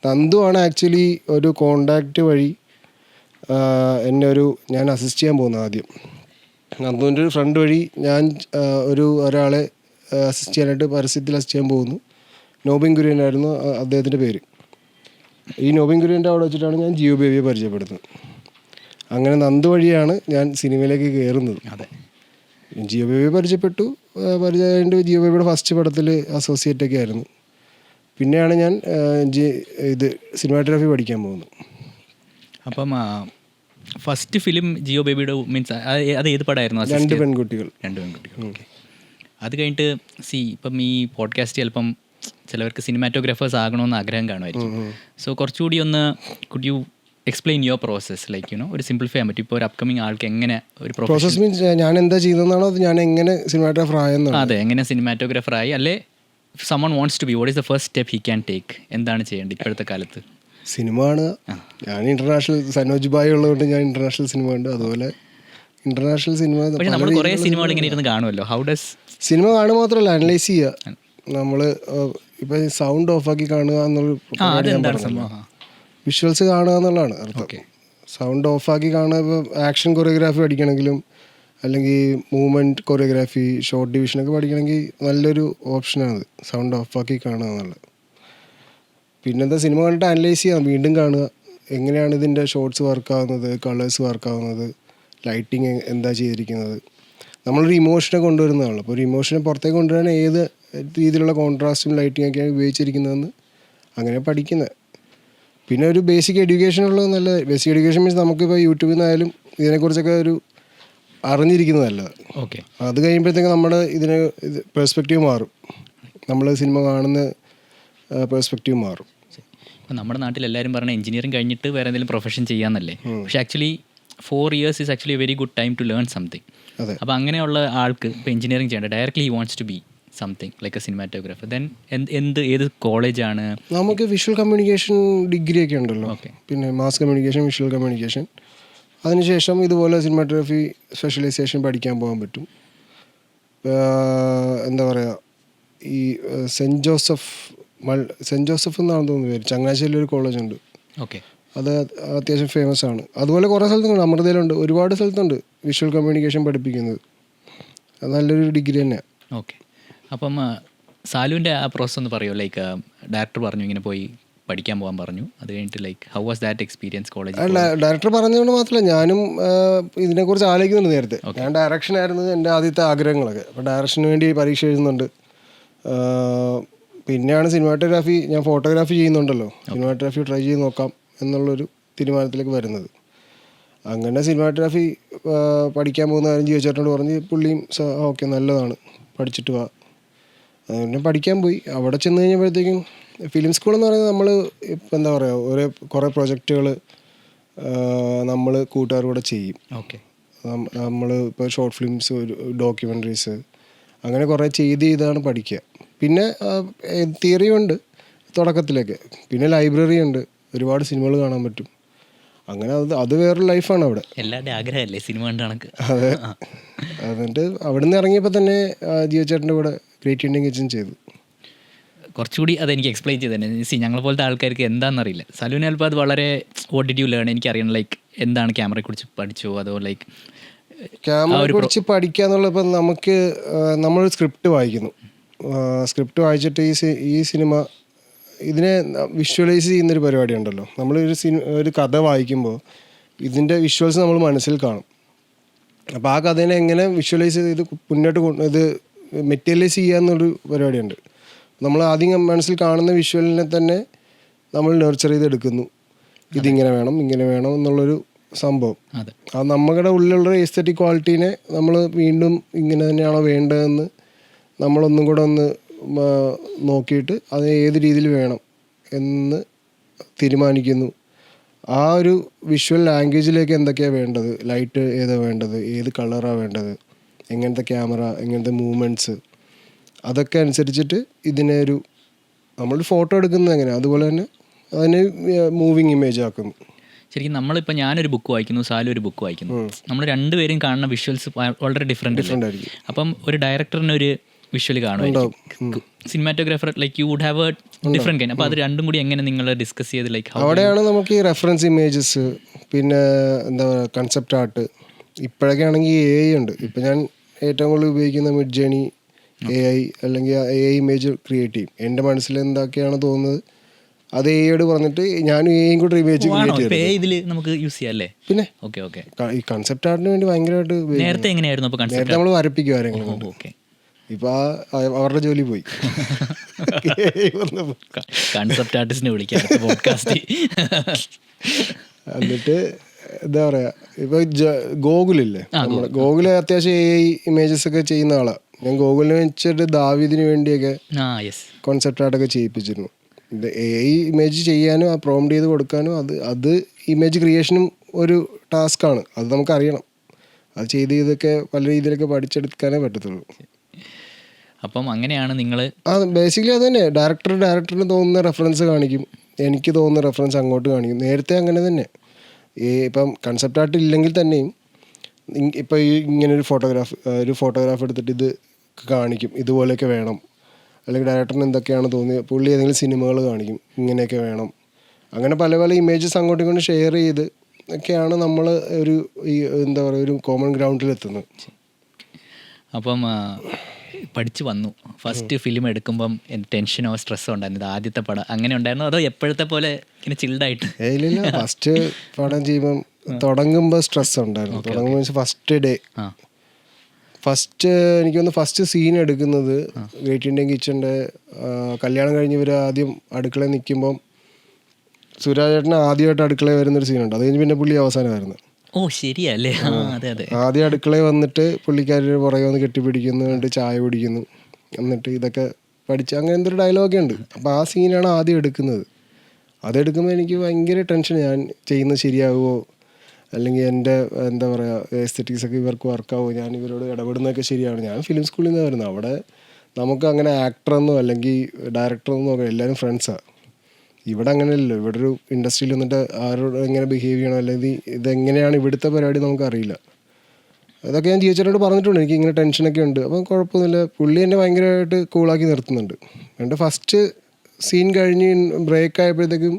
നന്ദു ആണ് ആക്ച്വലി ഒരു കോണ്ടാക്റ്റ് വഴി ഞാൻ അസിസ്റ്റ് ചെയ്യാൻ പോകുന്നത്. ആദ്യം നന്ദുവിൻ്റെ ഒരു ഫ്രണ്ട് വഴി ഞാൻ ഒരാളെ അസിസ്റ്റ് ചെയ്യാനായിട്ട് പരസ്യത്തിൽ അസിസ്റ്റ് ചെയ്യാൻ പോകുന്നു. നോബിൻ കുര്യനായിരുന്നു അദ്ദേഹത്തിൻ്റെ പേര്. ഈ നോബിൻ കുര്യൻ്റെ അവിടെ വെച്ചിട്ടാണ് ഞാൻ ജിയോ ബേബിയെ പരിചയപ്പെടുന്നത്. അങ്ങനെ നന്ദു വഴിയാണ് ഞാൻ സിനിമയിലേക്ക് കയറുന്നത്. ജിയോ ബേബിയെ പരിചയപ്പെട്ടു. പരിചയമായിട്ട് ജിയോ ബേബിയുടെ ഫസ്റ്റ് പടത്തിൽ അസോസിയേറ്റൊക്കെ ആയിരുന്നു. പിന്നെയാണ് ഞാൻ ഇത് സിനിമാറ്റോഗ്രാഫി പഠിക്കാൻ പോകുന്നത്. അപ്പം ഫസ്റ്റ് ഫിലിം ജിയോ ബേബിയുടെ മീൻസ് അത് ഏത് പടമായിരുന്നു? രണ്ട് പെൺകുട്ടികൾ. ഓക്കെ. അത് കഴിഞ്ഞിട്ട് ഇപ്പം ഈ പോഡ്കാസ്റ്റ് ചിലപ്പം ചിലവർക്ക് സിനിമാറ്റോഗ്രാഫേഴ്സ് ആകണമെന്ന് ആഗ്രഹം കാണുമായിരിക്കും. സോ കുറച്ചുകൂടി ഒന്ന് could you explain your process, like you know, ഒരു സിംപ്ലിഫൈ ചെയ്യാൻ പറ്റും. ഇപ്പോൾ ഒരു അപ്കമിങ് ആൾക്ക് എങ്ങനെ ഒരു പ്രോസസ് മീൻസ് ഞാൻ എന്താ ചെയ്യുന്നതാണോ അത്, ഞാൻ എങ്ങനെ സിനിമാറ്റോഗ്രാഫർ ആയെന്നാണ്. അതെ, എങ്ങനെ സിനിമാറ്റോഗ്രാഫർ ആയി, അല്ലെ someone wants to be, what is the first step he can take? എന്താണ് ചെയ്യേണ്ടത് ഇപ്പോഴത്തെ കാലത്ത്? സിനിമ കാണുക. ഞാൻ ഇന്റർനാഷണൽ സനോജ് ബായ് ഉള്ളതുകൊണ്ട് ഞാൻ ഇന്റർനാഷണൽ സിനിമ ഉണ്ട്. അതുപോലെ ഇന്റർനാഷണൽ സിനിമ നമ്മൾ കുറേ സിനിമകൾ ഇങ്ങനെ ഇരുന്ന് കാണുമല്ലോ. ഹൗ ഡസ് സിനിമ കാണുക മാത്രമല്ല, അനലൈസ് ചെയ്യുക. നമ്മൾ ഇപ്പം സൗണ്ട് ഓഫാക്കി കാണുക എന്നുള്ള വിഷ്വൽസ് കാണുക എന്നുള്ളതാണ് അർത്ഥം. സൗണ്ട് ഓഫാക്കി കാണുക. ഇപ്പോൾ ആക്ഷൻ കൊറിയോഗ്രാഫി പഠിക്കണമെങ്കിലും അല്ലെങ്കിൽ മൂവ്മെൻറ്റ് കൊറിയോഗ്രാഫി, ഷോർട്ട് ഡിവിഷനൊക്കെ പഠിക്കണമെങ്കിൽ നല്ലൊരു ഓപ്ഷനാണ് സൗണ്ട് ഓഫാക്കി കാണുക എന്നുള്ളത്. പിന്നെന്താ, സിനിമ കണ്ടിട്ട് അനലൈസ് ചെയ്യാം, വീണ്ടും കാണുക. എങ്ങനെയാണ് ഇതിൻ്റെ ഷോർട്സ് വർക്കാവുന്നത്, കളേഴ്സ് വർക്കാവുന്നത്, ലൈറ്റിങ് എന്താ ചെയ്തിരിക്കുന്നത്. നമ്മളൊരു ഇമോഷനെ കൊണ്ടുവരുന്നതാണ്. അപ്പോൾ ഒരു ഇമോഷനെ പുറത്തേക്ക് കൊണ്ടുവരാൻ ഏത് രീതിയിലുള്ള കോൺട്രാസ്റ്റും ലൈറ്റിങ്ങൊക്കെയാണ് ഉപയോഗിച്ചിരിക്കുന്നതെന്ന് അങ്ങനെ പഠിക്കുന്നത്. പിന്നെ ഒരു ബേസിക് എഡ്യൂക്കേഷൻ ഉള്ളത് നല്ലത്. ബേസിക് എഡ്യൂക്കേഷൻ മീൻസ് നമുക്കിപ്പോൾ യൂട്യൂബിൽ നിന്നായാലും ഇതിനെക്കുറിച്ചൊക്കെ ഒരു അറിഞ്ഞിരിക്കുന്നത് നല്ലത്. ഓക്കെ. അത് കഴിയുമ്പോഴത്തേക്ക് നമ്മുടെ പെർസ്പെക്റ്റീവ് മാറും. നമ്മൾ സിനിമ കാണുന്ന പെർസ്പെക്റ്റീവ് മാറും. ഇപ്പം നമ്മുടെ നാട്ടിൽ എല്ലാവരും പറഞ്ഞ എഞ്ചിനീയറിംഗ് കഴിഞ്ഞിട്ട് വേറെ എന്തെങ്കിലും പ്രൊഫഷൻ ചെയ്യാമെന്നല്ലേ. പക്ഷേ actually 4 years is actually a very good time to learn something. അപ്പോൾ അങ്ങനെയുള്ള ആൾക്ക് ഇപ്പോൾ എഞ്ചിനീയറിംഗ് ചെയ്യേണ്ട directly he wants to be something like a cinematographer, then ഏത് കോളേജാണ്? നമുക്ക് വിഷ്വൽ കമ്മ്യൂണിക്കേഷൻ ഡിഗ്രി ഒക്കെ ഉണ്ടല്ലോ. പിന്നെ മാസ് കമ്മ്യൂണിക്കേഷൻ, വിഷ്വൽ കമ്മ്യൂണിക്കേഷൻ. അതിനുശേഷം ഇതുപോലെ സിനിമാറ്റോഗ്രാഫി സ്പെഷ്യലൈസേഷൻ പഠിക്കാൻ പോകാൻ പറ്റും. എന്താ പറയുക, ഈ സെൻറ്റ് ജോസഫ് എന്നാണ് തോന്നുന്നു പേര്, ചങ്ങനാശ്ശേരിയിലൊരു കോളേജുണ്ട്. അത് അത്യാവശ്യം ഫേമസ് ആണ്. അതുപോലെ കുറേ സ്ഥലത്തുണ്ട്, അമൃതയിലുണ്ട്, ഒരുപാട് സ്ഥലത്തുണ്ട് വിഷ്വൽ കമ്മ്യൂണിക്കേഷൻ പഠിപ്പിക്കുന്നത്. അത് നല്ലൊരു ഡിഗ്രി തന്നെയാണ്. ഓക്കെ. അപ്പം സാലുവിൻ്റെ ആ പ്രോസസ് ഒന്ന് പറയുമോ? ലൈക്ക് ഡയറക്ടർ പറഞ്ഞു ഇങ്ങനെ പോയി പഠിക്കാൻ പോകാൻ പറഞ്ഞു, അത് കഴിഞ്ഞിട്ട് like how was that experience college? Director പറഞ്ഞതുകൊണ്ട് മാത്രമല്ല, ഞാനും ഇതിനെക്കുറിച്ച് ആലോചിക്കുന്നുണ്ട് നേരത്തെ. ഞാൻ ഡയറക്ഷനായിരുന്നു എൻ്റെ ആദ്യത്തെ ആഗ്രഹങ്ങളൊക്കെ. അപ്പോൾ ഡയറക്ഷന് വേണ്ടി പരീക്ഷ എഴുതുന്നുണ്ട്. പിന്നെയാണ് സിനിമാറ്റോഗ്രാഫി, ഞാൻ ഫോട്ടോഗ്രാഫി ചെയ്യുന്നുണ്ടല്ലോ, സിനിമാറ്റോഗ്രാഫി ട്രൈ ചെയ്ത് നോക്കാം എന്നുള്ളൊരു തീരുമാനത്തിലേക്ക് വരുന്നത്. അങ്ങനെ സിനിമാറ്റോഗ്രാഫി പഠിക്കാൻ പോകുന്ന കാര്യം ജിയോചേട്ടനോട് പറഞ്ഞ് പുള്ളിയും ഓക്കെ നല്ലതാണ്, പഠിച്ചിട്ട് വാ. അങ്ങനെ പഠിക്കാൻ പോയി. അവിടെ ചെന്ന് കഴിഞ്ഞപ്പോഴത്തേക്കും ഫിലിം സ്കൂളെന്ന് പറയുന്നത് നമ്മൾ ഇപ്പം എന്താ പറയുക, കുറേ പ്രൊജക്റ്റുകൾ നമ്മൾ കൂട്ടുകാരുടെ ചെയ്യും. നമ്മൾ ഇപ്പോൾ ഷോർട്ട് ഫിലിംസ്, ഡോക്യുമെൻ്ററീസ്, അങ്ങനെ കുറേ ചെയ്താണ് പഠിക്കുക. പിന്നെ തിയറി ഉണ്ട് തുടക്കത്തിലൊക്കെ. പിന്നെ ലൈബ്രറി ഉണ്ട്, ഒരുപാട് സിനിമകൾ കാണാൻ പറ്റും. അങ്ങനെ അത് വേറൊരു ലൈഫാണ് അവിടെ. എല്ലാവരുടെയും ആഗ്രഹമല്ലേ സിനിമ കണ്ട കണക്ക്. അതെ. എന്നിട്ട് അവിടെ നിന്ന് ഇറങ്ങിയപ്പോൾ തന്നെ ജിയോ ചേട്ടൻ്റെ കൂടെ ഗ്രേറ്റ് ഇന്ത്യൻ കിച്ചൺ ചെയ്തു. കുറച്ചുകൂടി അതെനിക്ക് എക്സ്പ്ലെയിൻ ചെയ്ത് തന്നെ. ഞങ്ങളെ പോലത്തെ ആൾക്കാർക്ക് എന്താണെന്നറിയില്ല. സലൂൻ അൽപ്പം അത് വളരെ വാട്ട് ഡിഡ് യു ലേൺ എനിക്കറിയണം. ലൈക്ക് എന്താണ് ക്യാമറയെക്കുറിച്ച് പഠിച്ചോ അതോ ലൈക്ക് ക്യാമറയെ കുറിച്ച് പഠിക്കുക എന്നുള്ളത് ഇപ്പം നമുക്ക് നമ്മളൊരു സ്ക്രിപ്റ്റ് വായിക്കുന്നു. സ്ക്രിപ്റ്റ് വായിച്ചിട്ട് ഈ സിനിമ ഇതിനെ വിഷ്വലൈസ് ചെയ്യുന്നൊരു പരിപാടി ഉണ്ടല്ലോ. ഒരു കഥ വായിക്കുമ്പോൾ ഇതിൻ്റെ വിഷ്വൽസ് നമ്മൾ മനസ്സിൽ കാണും. അപ്പോൾ ആ കഥേനെ എങ്ങനെ വിഷ്വലൈസ് ചെയ്ത് മുന്നോട്ട് ഇത് മെറ്റീരിയലൈസ് ചെയ്യുക എന്നൊരു പരിപാടിയുണ്ട്. നമ്മൾ ആദ്യം മനസ്സിൽ കാണുന്ന വിഷ്വലിനെ തന്നെ നമ്മൾ നെർച്ചർ ചെയ്തെടുക്കുന്നു. ഇതിങ്ങനെ വേണം ഇങ്ങനെ വേണം എന്നുള്ളൊരു സംഭവം. അത് നമ്മുടെ ഉള്ളിലുള്ള എസ്തെറ്റിക് ക്വാളിറ്റീനെ നമ്മൾ വീണ്ടും ഇങ്ങനെ തന്നെയാണോ വേണ്ടതെന്ന് നമ്മളൊന്നും കൂടെ ഒന്ന് നോക്കിയിട്ട് അത് ഏത് രീതിയിൽ വേണം എന്ന് തീരുമാനിക്കുന്നു. ആ ഒരു വിഷ്വൽ ലാംഗ്വേജിലേക്ക് എന്തൊക്കെയാണ് വേണ്ടത്, ലൈറ്റ് ഏതാണ് വേണ്ടത്, ഏത് കളറാണ് വേണ്ടത്, എങ്ങനത്തെ ക്യാമറ, എങ്ങനത്തെ മൂവ്മെൻറ്റ്സ്, അതൊക്കെ അനുസരിച്ചിട്ട് ഇതിനെ നമ്മളൊരു ഫോട്ടോ എടുക്കുന്നത് എങ്ങനെയാണ് അതുപോലെ തന്നെ അതിനെ മൂവിങ് ഇമേജ് ആക്കുന്നു. ശരിക്കും നമ്മളിപ്പോൾ ഞാനൊരു ബുക്ക് വായിക്കുന്നു, സാലു ഒരു ബുക്ക് വായിക്കുന്നു, നമ്മൾ രണ്ടുപേരും കാണുന്ന വിഷ്വൽസ് വളരെ ഡിഫറെൻ്റ് ആയിരിക്കും. അപ്പം ഒരു ഡയറക്ടറിന് ഒരു വിഷ്വൽ കാണുമായിരിക്കും, cinematographer like you would have a different kind. അപ്പോൾ അത് രണ്ടും കൂടി എങ്ങനെ നിങ്ങൾ ഡിസ്കസ് ചെയ്ത് ലൈക്ക് അവിടെയാണ് നമുക്ക് ഈ റെഫറൻസ് ഇമേജസ്, പിന്നെ എന്താ പറയുക കൺസെപ്റ്റ് ആർട്ട്. ഇപ്പോഴൊക്കെ ആണെങ്കിൽ AI ഉണ്ട്. ഇപ്പം ഞാൻ ഏറ്റവും കൂടുതൽ ഉപയോഗിക്കുന്ന മിഡ് ജേണി AI അല്ലെങ്കിൽ AI ഇമേജ് ക്രിയേറ്റ് ചെയ്യും. എൻ്റെ മനസ്സിൽ എന്തൊക്കെയാണ് തോന്നുന്നത് അത് AI പറഞ്ഞിട്ട് ഞാൻ AI കൂടെ ഇമേജ് ഇതിൽ നമുക്ക് യൂസ് ചെയ്യാം അല്ലേ? പിന്നെ ഓക്കെ ഈ കൺസെപ്റ്റ് ആർട്ടിന് വേണ്ടി ഭയങ്കരമായിട്ട് നേരത്തെ എങ്ങനെയായിരുന്നു? അപ്പോൾ നേരത്തെ നമ്മൾ വരപ്പിക്കും ആരെങ്കിലും. ഇപ്പൊ അവരുടെ ജോലി പോയി. കൺസെപ്റ്റ് ആർട്ടിസ്റ്റിനെ വിളിക്കാം പോഡ്കാസ്റ്റ്. എന്നിട്ട് എന്താ പറയാ, ഇപ്പൊ ഗോകുലില്ലേ, നമ്മുടെ ഗോകുല് അത്യാവശ്യം AI ഇമേജസ് ഒക്കെ ചെയ്യുന്ന ആളാണ്. ഞാൻ ഗോകുലിനെ വെച്ചിട്ട് ദാവീദിന് വേണ്ടിയൊക്കെ കോൺസെപ്റ്റ് ആർട്ടൊക്കെ ചെയ്യിപ്പിച്ചിരുന്നു. ഇത് AI ഇമേജ് ചെയ്യാനും ആ പ്രോംപ്റ്റ് ചെയ്ത് കൊടുക്കാനും അത് ഇമേജ് ക്രിയേഷനും ഒരു ടാസ്ക്കാണ്. അത് നമുക്കറിയണം. അത് ചെയ്തൊക്കെ പല രീതിയിലൊക്കെ പഠിച്ചെടുക്കാനേ പറ്റത്തുള്ളൂ. അപ്പം അങ്ങനെയാണ് നിങ്ങൾ ബേസിക്കലി അത് തന്നെ. ഡയറക്ടറിന് തോന്നുന്ന റെഫറൻസ് കാണിക്കും, എനിക്ക് തോന്നുന്ന റെഫറൻസ് അങ്ങോട്ട് കാണിക്കും. നേരത്തെ അങ്ങനെ തന്നെ. ഇപ്പം കൺസെപ്റ്റ് ആർട്ട് ഇല്ലെങ്കിൽ തന്നെയും ഇപ്പം ഇങ്ങനൊരു ഫോട്ടോഗ്രാഫ് എടുത്തിട്ട് ഇത് കാണിക്കും, ഇതുപോലെയൊക്കെ വേണം. അല്ലെങ്കിൽ ഡയറക്ടറിന് എന്തൊക്കെയാണ് തോന്നിയത്, പുള്ളി ഏതെങ്കിലും സിനിമകൾ കാണിക്കും, ഇങ്ങനെയൊക്കെ വേണം. അങ്ങനെ പല പല ഇമേജസ് അങ്ങോട്ടും ഇങ്ങോട്ടും ഷെയർ ചെയ്ത് ഒക്കെയാണ് നമ്മൾ എന്താ പറയുക ഒരു കോമൺ ഗ്രൗണ്ടിലെത്തുന്നത്. അപ്പം പഠിച്ചു വന്നു. ഫസ്റ്റ് ഫിലിം എടുക്കുമ്പം ടെൻഷനോ സ്ട്രെസ്സോ ഉണ്ടായിരുന്നു? ഇത് ആദ്യത്തെ പടം അങ്ങനെ ഉണ്ടായിരുന്നു അതോ എപ്പോഴത്തെ പോലെ ഇങ്ങനെ ചിൽഡായിട്ട്? ഇല്ല, ഫസ്റ്റ് പടം ചെയ്യുമ്പം തുടങ്ങുമ്പോൾ സ്ട്രെസ് ഉണ്ടായിരുന്നു. തുടങ്ങുമ്പോൾ ഫസ്റ്റ് സീൻ എടുക്കുന്നത് ഗ്രേറ്റ് ഇന്ത്യൻ കിച്ചൻ്റെ കല്യാണം കഴിഞ്ഞ് ഇവർ ആദ്യം അടുക്കളയിൽ നിൽക്കുമ്പം സുരാജേട്ടന് ആദ്യമായിട്ട് അടുക്കളയിൽ വരുന്നൊരു സീനുണ്ട്. അത് കഴിഞ്ഞ് പിന്നെ പുള്ളി അവസാനമായിരുന്നു. ഓ ശരിയല്ലേ? അതെ. ആദ്യം അടുക്കളയിൽ വന്നിട്ട് പുള്ളിക്കാരുടെ പുറകെ വന്ന് കെട്ടിപ്പിടിക്കുന്നു, എന്നിട്ട് ചായ കുടിക്കുന്നു, എന്നിട്ട് ഇതൊക്കെ പഠിച്ച് അങ്ങനെ എന്തൊരു ഡയലോഗൊക്കെ ഉണ്ട്. അപ്പോൾ ആ സീനാണ് ആദ്യം എടുക്കുന്നത്. അതെടുക്കുമ്പോൾ എനിക്ക് ഭയങ്കര ടെൻഷൻ. ഞാൻ ചെയ്യുന്നത് ശരിയാകുമോ, അല്ലെങ്കിൽ എൻ്റെ എന്താ പറയുക എസ്തെറ്റിക്സ് ഒക്കെ ഇവർക്ക് വർക്കാവുമോ, ഞാൻ ഇവരോട് ഇടപെടുന്നതൊക്കെ ശരിയാണ്. ഞാൻ ഫിലിം സ്കൂളിൽ നിന്ന് വരുന്നത്. അവിടെ നമുക്ക് അങ്ങനെ ആക്ടറെന്നോ അല്ലെങ്കിൽ ഡയറക്ടറെന്നോ നോക്കാം, എല്ലാവരും ഫ്രണ്ട്സാണ്. ഇവിടെ അങ്ങനെയല്ലല്ലോ. ഇവിടെ ഒരു ഇൻഡസ്ട്രിയിൽ വന്നിട്ട് ആരോട് എങ്ങനെ ബിഹേവ് ചെയ്യണം, അല്ലെങ്കിൽ ഇതെങ്ങനെയാണ് ഇവിടുത്തെ പരിപാടി നമുക്കറിയില്ല. അതൊക്കെ ഞാൻ ടീച്ചറോട് പറഞ്ഞിട്ടുണ്ട്, എനിക്ക് ഇങ്ങനെ ടെൻഷനൊക്കെ ഉണ്ട്. അപ്പം കുഴപ്പമൊന്നുമില്ല, പുള്ളി എന്നെ ഭയങ്കരമായിട്ട് കൂളാക്കി നിർത്തുന്നുണ്ട്. എൻ്റെ ഫസ്റ്റ് സീൻ കഴിഞ്ഞ് ബ്രേക്ക് ആയപ്പോഴത്തേക്കും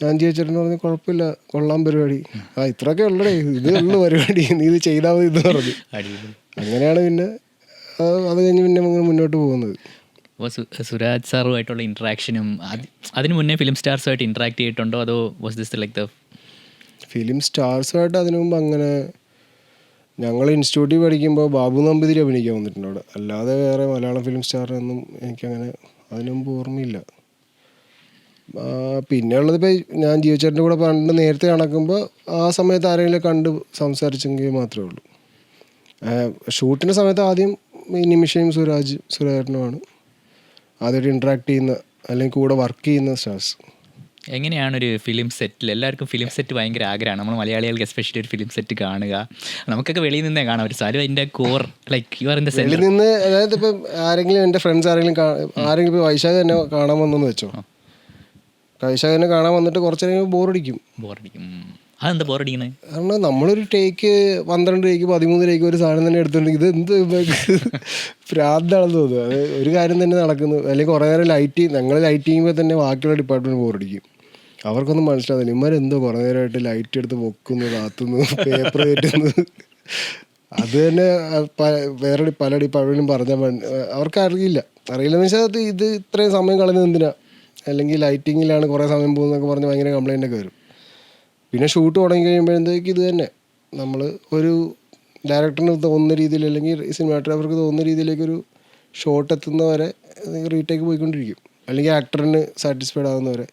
ഞാൻ ടീച്ചറിന് പറഞ്ഞു കുഴപ്പമില്ല, കൊള്ളാം പരിപാടി, ഇത്രയൊക്കെ ഉള്ളടേ, ഇത് ഉള്ളു പരിപാടി, നീ ഇത് ചെയ്താൽ മതി എന്ന് പറഞ്ഞു. അങ്ങനെയാണ് പിന്നെ അത് കഴിഞ്ഞ് പിന്നെ മുന്നോട്ട് പോകുന്നത്. അപ്പോൾ സുരാജ് സാറുമായിട്ടുള്ള ഇൻട്രാക്ഷനും അതിന് മുന്നേ ഫിലിം സ്റ്റാർസുമായിട്ട് ഇൻട്രാക്ട് ചെയ്തിട്ടുണ്ടോ അതോ was this like the film സ്റ്റാർസുമായിട്ട് അതിനു മുമ്പ് അങ്ങനെ ഞങ്ങൾ ഇൻസ്റ്റിറ്റ്യൂട്ടിൽ പഠിക്കുമ്പോൾ ബാബു നമ്പൂതിരി അഭിനയിക്കാൻ വന്നിട്ടുണ്ട് അവിടെ. അല്ലാതെ വേറെ മലയാളം ഫിലിം സ്റ്റാറൊന്നും എനിക്കങ്ങനെ അതിനു മുമ്പ് ഓർമ്മയില്ല. പിന്നെ ഉള്ളതിപ്പോൾ ഞാൻ ജിയോചേട്ടൻ്റെ കൂടെ പണ്ട് നേരത്തെ നടക്കുമ്പോൾ ആ സമയത്ത് ആരെങ്കിലും കണ്ട് സംസാരിച്ചെങ്കിൽ മാത്രമേ ഉള്ളൂ. ഷൂട്ടിൻ്റെ സമയത്ത് ആദ്യം നിമിഷയും സുരാജേട്ടനുമാണ് ആദ്യമായിട്ട് ഇൻട്രാക്ട് ചെയ്യുന്ന അല്ലെങ്കിൽ കൂടെ വർക്ക് ചെയ്യുന്ന സ്റ്റാർസ്. എങ്ങനെയാണൊരു ഫിലിം സെറ്റിൽ? എല്ലാവർക്കും ഫിലിം സെറ്റ് ഭയങ്കര ആഗ്രഹമാണ്. നമ്മൾ മലയാളികൾക്ക് എസ്പെഷ്യലി ഒരു ഫിലിം സെറ്റ് കാണുക. നമുക്കൊക്കെ വെളിയിൽ നിന്നേ കാണാം. ഒരു സാലും അതിൻ്റെ core like you are in the centre. വെളിയിൽ നിന്ന്, അതായത് ഇപ്പം ആരെങ്കിലും എൻ്റെ ഫ്രണ്ട്സ് ആരെങ്കിലും ഇപ്പോൾ വൈശാഖ് തന്നെ കാണാൻ വന്നെന്ന് വെച്ചോ, വൈശാഖ് തന്നെ കാണാൻ വന്നിട്ട് കുറച്ച് നേരം ബോറടിക്കും. അതെന്താ ബോറടിക്കുന്നത്? കാരണം നമ്മളൊരു ടേക്ക് 12 ടേക്ക് 13 ടേക്ക് ഒരു സാധനം തന്നെ എടുത്തിട്ടുണ്ടെങ്കിൽ ഇത് എന്ത് ഭ്രാന്താണെന്ന് തോന്നുന്നു. അത് ഒരു കാര്യം തന്നെ നടക്കുന്നു. അല്ലെങ്കിൽ കുറേ നേരം ഞങ്ങൾ ലൈറ്റ് ചെയ്യുമ്പോൾ തന്നെ ബാക്കിയുള്ള ഡിപ്പാർട്ട്മെൻറ്റ് ബോറടിക്കും. അവർക്കൊന്നും മനസ്സിലാവില്ല, ഇവന്മാരെന്തോ കുറേ നേരമായിട്ട് ലൈറ്റ് എടുത്ത് പൊക്കുന്നു, താത്തുന്നു, പേപ്പർ കയറ്റുന്നു. അത് തന്നെ വേറെ പല ഡിപ്പാർട്ട്മെൻറ്റും പറഞ്ഞാൽ അവർക്ക് അറിയില്ലെന്ന് വെച്ചാൽ ഇത് ഇത്രയും സമയം കളഞ്ഞത് എന്തിനാ, അല്ലെങ്കിൽ ലൈറ്റിങ്ങിലാണ് കുറേ സമയം പോകുന്നതൊക്കെ പറഞ്ഞ് ഭയങ്കര കംപ്ലൈൻ്റ് ഒക്കെ വരും. പിന്നെ ഷൂട്ട് തുടങ്ങി കഴിയുമ്പോഴത്തേക്ക് ഇത് തന്നെ നമ്മൾ ഒരു ഡയറക്ടറിന് തോന്നുന്ന രീതിയിൽ അല്ലെങ്കിൽ സിനിമാറ്റോഗ്രാഫർക്ക് തോന്നുന്ന രീതിയിലേക്കൊരു ഷോട്ട് എത്തുന്നവരെ റീടേക്ക് പോയിക്കൊണ്ടിരിക്കും, അല്ലെങ്കിൽ ആക്ടറിന് സാറ്റിസ്ഫൈഡ് ആകുന്നവരെ.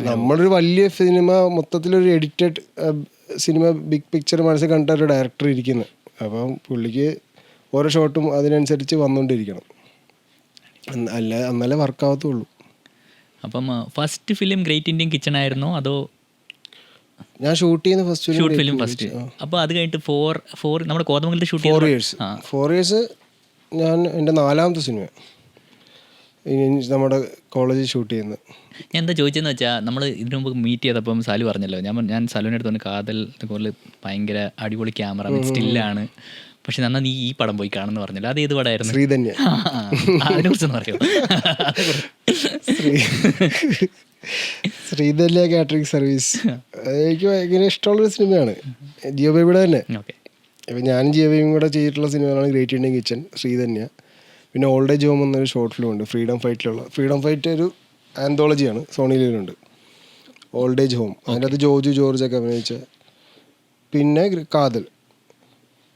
നമ്മളൊരു വലിയ സിനിമ മൊത്തത്തിലൊരു എഡിറ്റഡ് സിനിമ ബിഗ് പിക്ചർ മനസ്സിൽ കണ്ടിട്ട് ഒരു ഡയറക്ടർ ഇരിക്കുന്നത്. അപ്പം പുള്ളിക്ക് ഓരോ ഷോട്ടും അതിനനുസരിച്ച് വന്നുകൊണ്ടിരിക്കണം, എന്നാലേ വർക്കാവത്തുള്ളൂ. അപ്പം first film great Indian kitchen ആയിരുന്നോ അതോ? ഞാൻ ഷൂട്ട് ചെയ്യുന്ന ഷൂട്ട് ഫിലിം ഫസ്റ്റ്. അപ്പോൾ അത് കഴിഞ്ഞിട്ട് ഫോർ നമ്മുടെ കോതമംഗലത്ത് ഷൂട്ട് 4 ഇയേഴ്സ് ഞാൻ എൻ്റെ 4ാമത്തെ സിനിമ നമ്മുടെ കോളേജിൽ ഷൂട്ട് ചെയ്യുന്നത്. ഞാൻ എന്താ ചോദിച്ചതെന്ന് വെച്ചാൽ, നമ്മൾ ഇതിനു മുമ്പ് മീറ്റ് ചെയ്തപ്പം സാലു പറഞ്ഞല്ലോ, ഞാൻ സാലുവിൻ്റെ അടുത്ത് കാതൽ കൂടുതൽ ഭയങ്കര അടിപൊളി ക്യാമറ സ്റ്റില്ലാണ്, പക്ഷെ നന്നാ നീ ഈ പടം പോയി കാണുമെന്ന് പറഞ്ഞല്ലോ. അത് ഏത് പടമായിരുന്നു? ശ്രീധന്യ. അതിനെക്കുറിച്ചൊന്ന് പറയോ? ശ്രീധന്യ കാറ്ററിംഗ് സർവീസ് എനിക്ക് ഭയങ്കര ഇഷ്ടമുള്ളൊരു സിനിമയാണ്. ജിയോ ബേബിയുടെ തന്നെ. ഓക്കെ. ഇപ്പം ഞാനും ജിയോ ബേബിയും കൂടെ ചെയ്തിട്ടുള്ള സിനിമകളാണ് ഗ്രേറ്റ് ഇന്ത്യൻ കിച്ചൺ, ശ്രീധന്യ, പിന്നെ ഓൾഡ് ഏജ് ഹോം എന്നൊരു ഷോർട്ട് ഫിലിം ഉണ്ട് ഫ്രീഡം ഫൈറ്റ് ഒരു ആന്തോളജിയാണ്, സോണിയിലുണ്ട് ഓൾഡ് ഏജ് ഹോം. അതിൻ്റെ അത് ജോർജ് ഒക്കെ അഭിനയിച്ച. പിന്നെ കാതൽ.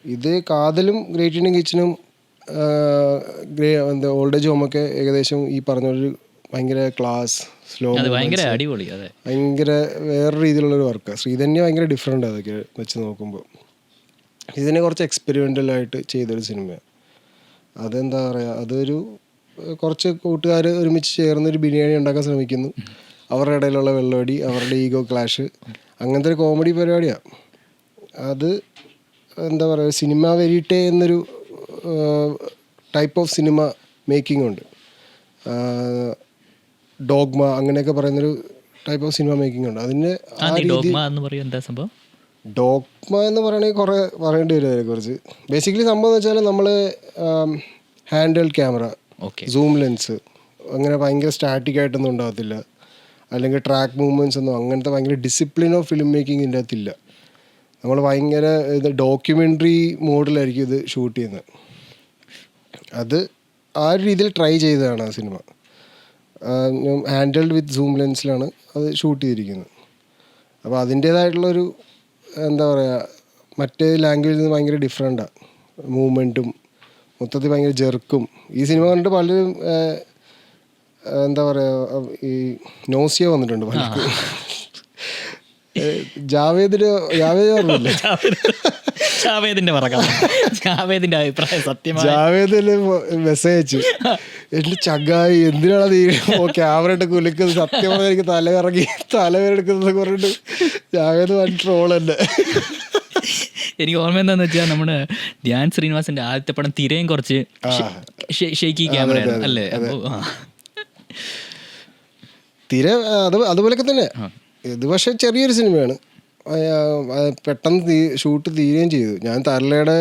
ഇത് കാതലും ഗ്രേറ്റ് ഇന്ത്യൻ കിച്ചനും ഓൾഡ് ഏജ് ഹോമൊക്കെ ഏകദേശം ഈ പറഞ്ഞൊരു ഭയങ്കര ക്ലാസ് സ്ലോ ഭയങ്കര അടിപൊളി, ഭയങ്കര വേറെ രീതിയിലുള്ളൊരു വർക്കാണ്. ശ്രീധന്യ ഭയങ്കര ഡിഫറെൻ്റ് അതൊക്കെ വെച്ച് നോക്കുമ്പോൾ. ഇതിനെ കുറച്ച് എക്സ്പെരിമെൻ്റലായിട്ട് ചെയ്തൊരു സിനിമയാണ്. അതെന്താ പറയുക, അതൊരു കുറച്ച് കൂട്ടുകാർ ഒരുമിച്ച് ചേർന്നൊരു ബിരിയാണി ഉണ്ടാക്കാൻ ശ്രമിക്കുന്നു, അവരുടെ ഇടയിലുള്ള വെള്ളമടി, അവരുടെ ഈഗോ ക്ലാഷ്, അങ്ങനത്തെ ഒരു കോമഡി പരിപാടിയാണ്. അത് എന്താ പറയുക, സിനിമ വെരിറ്റേ എന്നൊരു ടൈപ്പ് ഓഫ് സിനിമ മേക്കിംഗ് ഉണ്ട്. ഡോഗ്മ അങ്ങനെയൊക്കെ പറയുന്നൊരു ടൈപ്പ് ഓഫ് സിനിമ മേക്കിംഗ് ഉണ്ട്. അതിൻ്റെ ഡോഗ്മ എന്ന് പറയണമെങ്കിൽ കുറേ പറയേണ്ടി വരും അതിനെക്കുറിച്ച്. ബേസിക്കലി സംഭവം എന്ന് വെച്ചാൽ നമ്മൾ hand held camera, zoom lens, അങ്ങനെ ഭയങ്കര സ്റ്റാറ്റിക് ആയിട്ടൊന്നും ഉണ്ടാകത്തില്ല, അല്ലെങ്കിൽ ട്രാക്ക് മൂവ്മെൻറ്റ്സ് ഒന്നും അങ്ങനത്തെ ഭയങ്കര ഡിസിപ്ലിൻ ഓഫ് ഫിലിം മേക്കിംഗ് ഇതിൻ്റെ അകത്തില്ല. നമ്മൾ ഭയങ്കര ഡോക്യുമെൻ്ററി മോഡിലായിരിക്കും ഇത് ഷൂട്ട് ചെയ്യുന്നത്. അത് ആ ഒരു രീതിയിൽ ട്രൈ ചെയ്തതാണ് ആ സിനിമ. ഹാൻഡ് ഹെൽഡ് വിത്ത് സൂം ലെൻസിലാണ് അത് ഷൂട്ട് ചെയ്തിരിക്കുന്നത്. അപ്പോൾ അതിൻ്റേതായിട്ടുള്ളൊരു എന്താ പറയുക, മറ്റേ ലാംഗ്വേജിൽ നിന്ന് ഭയങ്കര ഡിഫറെൻറ്റാണ് മൂവ്മെൻറ്റും, മൊത്തത്തിൽ ഭയങ്കര ജെർക്കും. ഈ സിനിമ കണ്ടിട്ട് പലരും എന്താ പറയുക, ഈ നോസിയ വന്നിട്ടുണ്ട് പലർക്കും. ജാവേദിൻ്റെ ജാവേദിന് മെസ്സേജ് അയച്ചു, എൻ്റെ ചങ്ങായി എന്തിനാണ് നീ ക്യാമറയിട്ട് കുലിക്കുന്നത്, സത്യം പറഞ്ഞാൽ എനിക്ക് തലവേറെടുക്കുന്നത് പറഞ്ഞിട്ട് ജാവേദ് വൻ ട്രോൾ തന്നെ. എനിക്ക് ഓർമ്മ എന്താണെന്ന് വെച്ചാൽ, നമ്മുടെ ധ്യാൻ ശ്രീനിവാസിൻ്റെ ആദ്യത്തെ പടം തിരയും കുറച്ച് ഷെയ്ക്കി ക്യാമറ അല്ലേ? തിര അതുപോലെയൊക്കെ തന്നെ. ഇത് പക്ഷേ ചെറിയൊരു സിനിമയാണ്, പെട്ടെന്ന് ഷൂട്ട് തീരുകയും ചെയ്തു. ഞാൻ തരലയുടെ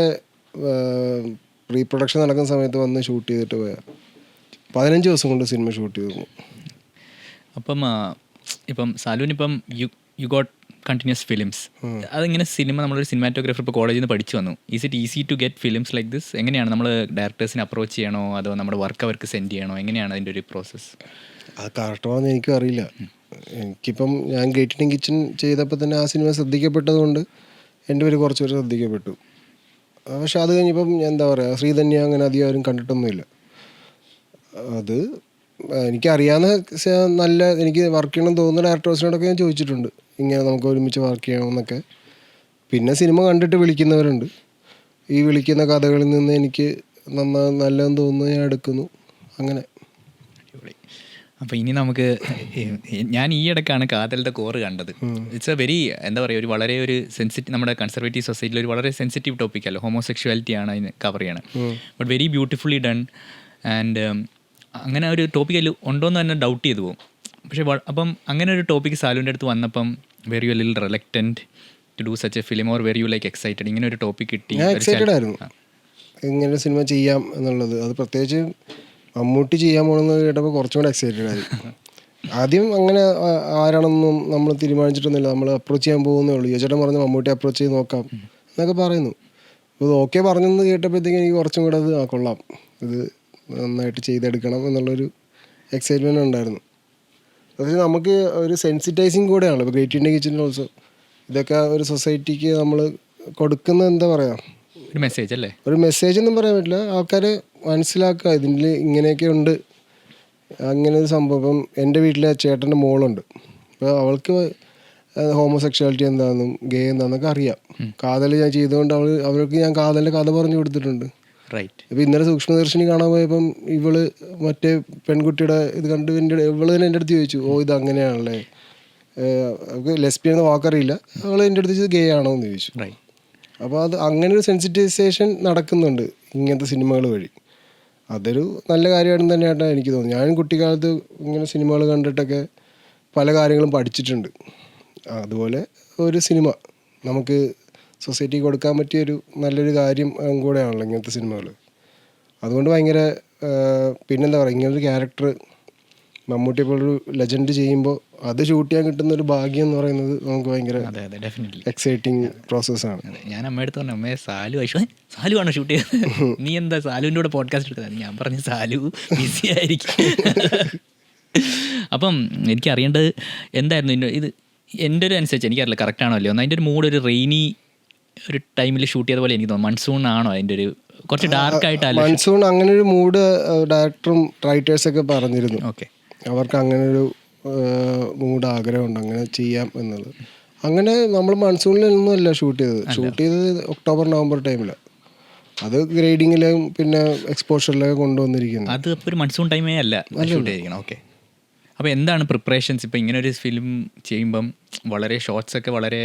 പ്രീ പ്രൊഡക്ഷൻ നടക്കുന്ന സമയത്ത് വന്ന് ഷൂട്ട് ചെയ്തിട്ട് പോയാൽ 15 ദിവസം കൊണ്ട് സിനിമ ഷൂട്ട് ചെയ്തു. ഇപ്പം സാലുവിനിപ്പം യു ഗോട്ട് കണ്ടിന്യൂസ് ഫിലിംസ്. അതിങ്ങനെ സിനിമ നമ്മളൊരു സിനിമാറ്റോഗ്രാഫർ ഇപ്പോൾ കോളേജിൽ നിന്ന് പഠിച്ചു വന്നു. Is it easy to get films like this? എങ്ങനെയാണ് നമ്മൾ ഡയറക്ടേഴ്സിനെ അപ്രോച്ച് ചെയ്യണോ അതോ നമ്മുടെ വർക്ക് അവർക്ക് സെൻഡ് ചെയ്യണോ? എങ്ങനെയാണ് അതിൻ്റെ ഒരു പ്രോസസ്സ്? അത് കറക്റ്റാണെന്ന് എനിക്കും അറിയില്ല. എനിക്കിപ്പം ഞാൻ ഗ്രേറ്റ് ഇന്ത്യൻ കിച്ചൺ ചെയ്തപ്പോൾ തന്നെ ആ സിനിമ ശ്രദ്ധിക്കപ്പെട്ടതുകൊണ്ട് എൻ്റെ പേര് കുറച്ച് പേര് ശ്രദ്ധിക്കപ്പെട്ടു. പക്ഷെ അത് കഴിഞ്ഞപ്പം എന്താ പറയുക, ശ്രീധന്യ അങ്ങനെ അധികം ആരും കണ്ടിട്ടൊന്നുമില്ല. അത് എനിക്കറിയാവുന്ന എനിക്ക് വർക്ക് ചെയ്യണം തോന്നുന്ന ഡയറക്ടേഴ്സിനോടൊക്കെ ഞാൻ ചോദിച്ചിട്ടുണ്ട്, ഇങ്ങനെ നമുക്ക് ഒരുമിച്ച് വർക്ക് ചെയ്യണമെന്നൊക്കെ. പിന്നെ സിനിമ കണ്ടിട്ട് വിളിക്കുന്നവരുണ്ട്. ഈ വിളിക്കുന്ന കഥകളിൽ നിന്ന് എനിക്ക് നല്ലതെന്ന് തോന്നുന്നു, ഞാൻ എടുക്കുന്നു, അങ്ങനെ. അപ്പോൾ ഇനി നമുക്ക്, ഞാൻ ഈ ഇടയ്ക്കാണ് കാതലിൻ്റെ കോർ കണ്ടത്. ഇറ്റ്സ് എ വെരി എന്താ പറയുക, വളരെ ഒരു സെൻസിറ്റീവ്, നമ്മുടെ കൺസർവേറ്റീവ് സൊസൈറ്റിയിൽ ഒരു വളരെ സെൻസിറ്റീവ് ടോപ്പിക്കല്ലോ, ഹോമോസെക്ഷുവാലിറ്റിയാണ് അതിന് കവർ ചെയ്യണം. But very beautifully done. And അങ്ങനെ ഒരു ടോപ്പിക് അതിൽ ഉണ്ടോയെന്ന് തന്നെ ഡൗട്ട് ചെയ്തു പോകും. പക്ഷേ അപ്പം അങ്ങനെ ഒരു ടോപ്പിക്ക് സാലുവിൻ്റെ അടുത്ത് വന്നപ്പം were you lil reluctant to do such a film or were you like excited? ഇങ്ങനെ ഒരു ടോപ്പിക് കിട്ടി ഞാൻ എക്സൈറ്റഡ് ആയിരുന്നു ഇങ്ങനെ സിനിമ ചെയ്യാം എന്നുള്ളത്. അത് പ്രത്യേകിച്ച് മമ്മൂട്ടി ചെയ്യാൻ പോകണമെന്ന് കേട്ടപ്പോൾ കുറച്ചും കൂടെ എക്സൈറ്റഡ് ആയി. ആദ്യം അങ്ങനെ ആരാണെന്നും നമ്മൾ തീരുമാനിച്ചിട്ടൊന്നുമില്ല, നമ്മൾ അപ്രോച്ച് ചെയ്യാൻ പോകുന്നേ ഉള്ളൂ. ചേട്ടൻ പറഞ്ഞു മമ്മൂട്ടി അപ്രോച്ച് ചെയ്ത് നോക്കാം എന്നൊക്കെ പറയുന്നു. ഇത് ഓക്കെ പറഞ്ഞെന്ന് കേട്ടപ്പോഴത്തേക്കും എനിക്ക് കുറച്ചും കൂടെ അത് കൊള്ളാം, ഇത് നന്നായിട്ട് ചെയ്തെടുക്കണം എന്നുള്ളൊരു എക്സൈറ്റ്മെൻറ്റ് ഉണ്ടായിരുന്നു. പക്ഷേ നമുക്ക് ഒരു സെൻസിറ്റൈസിങ് കൂടെയാണല്ലോ ഇപ്പോൾ ഗ്രേറ്റ് ഇന്ത്യൻ കിച്ചണിൽ ഓൾസോ. ഇതൊക്കെ ഒരു സൊസൈറ്റിക്ക് നമ്മൾ കൊടുക്കുന്ന എന്താ പറയുക, ഒരു മെസ്സേജ് അല്ലേ? ഒരു മെസ്സേജ് ഒന്നും പറയാൻ പറ്റില്ല, ആൾക്കാരെ മനസ്സിലാക്കുക ഇതിൽ ഇങ്ങനെയൊക്കെ ഉണ്ട്, അങ്ങനെ ഒരു സംഭവം. എൻ്റെ വീട്ടിലെ ചേട്ടൻ്റെ മോളുണ്ട്, അപ്പോൾ അവൾക്ക് ഹോമോസെക്ഷുവാലിറ്റി എന്താണെന്നും ഗേ എന്താണെന്നൊക്കെ അറിയാം. കാതൽ ഞാൻ ചെയ്തുകൊണ്ട് അവർക്ക് ഞാൻ കാതലിൻ്റെ കഥ പറഞ്ഞു കൊടുത്തിട്ടുണ്ട്. റൈറ്റ്. ഇപ്പോൾ ഇന്നലെ സൂക്ഷ്മദർശിനി കാണാൻ പോയപ്പം ഇവള് മറ്റേ പെൺകുട്ടിയുടെ ഇത് കണ്ട് ഇവള് തന്നെ എൻ്റെ അടുത്ത് ചോദിച്ചു, ഓ ഇത് അങ്ങനെയാണല്ലേ, അവൾക്ക് ലെസ്ബിയൻ എന്ന വാക്കറിയില്ല, അവൾ എൻ്റെ അടുത്ത് ചോദിച്ചത് ഗേ ആണോ എന്ന് ചോദിച്ചു. റൈറ്റ്. അപ്പോൾ അത് അങ്ങനെ ഒരു സെൻസിറ്റൈസേഷൻ നടക്കുന്നുണ്ട് ഇങ്ങനത്തെ സിനിമകൾ വഴി. അതൊരു നല്ല കാര്യമാണെന്ന് തന്നെയായിട്ടാണ് എനിക്ക് തോന്നുന്നത്. ഞാൻ കുട്ടിക്കാലത്ത് ഇങ്ങനെ സിനിമകൾ കണ്ടിട്ടൊക്കെ പല കാര്യങ്ങളും പഠിച്ചിട്ടുണ്ട്. അതുപോലെ ഒരു സിനിമ നമുക്ക് സൊസൈറ്റിക്ക് കൊടുക്കാൻ പറ്റിയൊരു നല്ലൊരു കാര്യം കൂടെയാണല്ലോ ഇങ്ങനത്തെ സിനിമകൾ. അതുകൊണ്ട് ഭയങ്കര പിന്നെന്താ പറയുക, ഇങ്ങനൊരു ക്യാരക്ടർ മമ്മൂട്ടി പോലൊരു ലെജൻഡ് ചെയ്യുമ്പോൾ അത് ഷൂട്ട് ചെയ്യാൻ കിട്ടുന്ന ഒരു ഭാഗ്യം എന്ന് പറയുന്നത് നമുക്ക് ഭയങ്കര എക്സൈറ്റിംഗ് പ്രോസസ്സാണ്. ഞാൻ അമ്മയെടുത്ത് പറഞ്ഞു, അമ്മയെ സാലു ആണോ ഷൂട്ട് ചെയ്തത്, നീ എന്താ സാലുവിൻ്റെ കൂടെ പോഡ്കാസ്റ്റ് എടുത്തത്? ഞാൻ പറഞ്ഞു സാലു ബിസി ആയിരിക്കും. അപ്പം എനിക്കറിയേണ്ടത് എന്തായിരുന്നു ഇത്, എൻ്റെ ഒരു അനുസരിച്ച് എനിക്കറിയില്ല കറക്റ്റാണോ അല്ലയോ, അതിൻ്റെ ഒരു മൂഡ് ഒരു റെയിനി ഒരു ടൈമിൽ ഷൂട്ട് ചെയ്ത പോലെ എനിക്ക് തോന്നുന്നു. മൺസൂൺ ആണോ അതിൻ്റെ ഒരു കുറച്ച് ഡാർക്കായിട്ടല്ല? മൺസൂൺ അങ്ങനെ ഒരു മൂഡ് ഡയറക്ടറും റൈറ്റേഴ്സൊക്കെ പറഞ്ഞിരുന്നു. ഓക്കെ, അവർക്ക് അങ്ങനെ ഒരു മൂഡ് ആഗ്രഹമുണ്ട് അങ്ങനെ ചെയ്യാം എന്നുള്ളത്. അങ്ങനെ നമ്മൾ മൺസൂണിലൊന്നുമല്ല ഷൂട്ട് ചെയ്തത് ഒക്ടോബർ നവംബർ ടൈമിലാണ്. അത് ഗ്രേഡിങ്ങിലും പിന്നെ എക്സ്പോഷറിലൊക്കെ കൊണ്ടുവന്നിരിക്കുന്നത്. അത് ഇപ്പോൾ ഒരു മൺസൂൺ ടൈമേ അല്ല ഷൂട്ട് ചെയ്തിരിക്കണം. ഓക്കെ, അപ്പോൾ എന്താണ് പ്രിപ്പറേഷൻസ് ഇപ്പോൾ ഇങ്ങനെ ഒരു ഫിലിം ചെയ്യുമ്പം? വളരെ ഷോർട്സ് ഒക്കെ വളരെ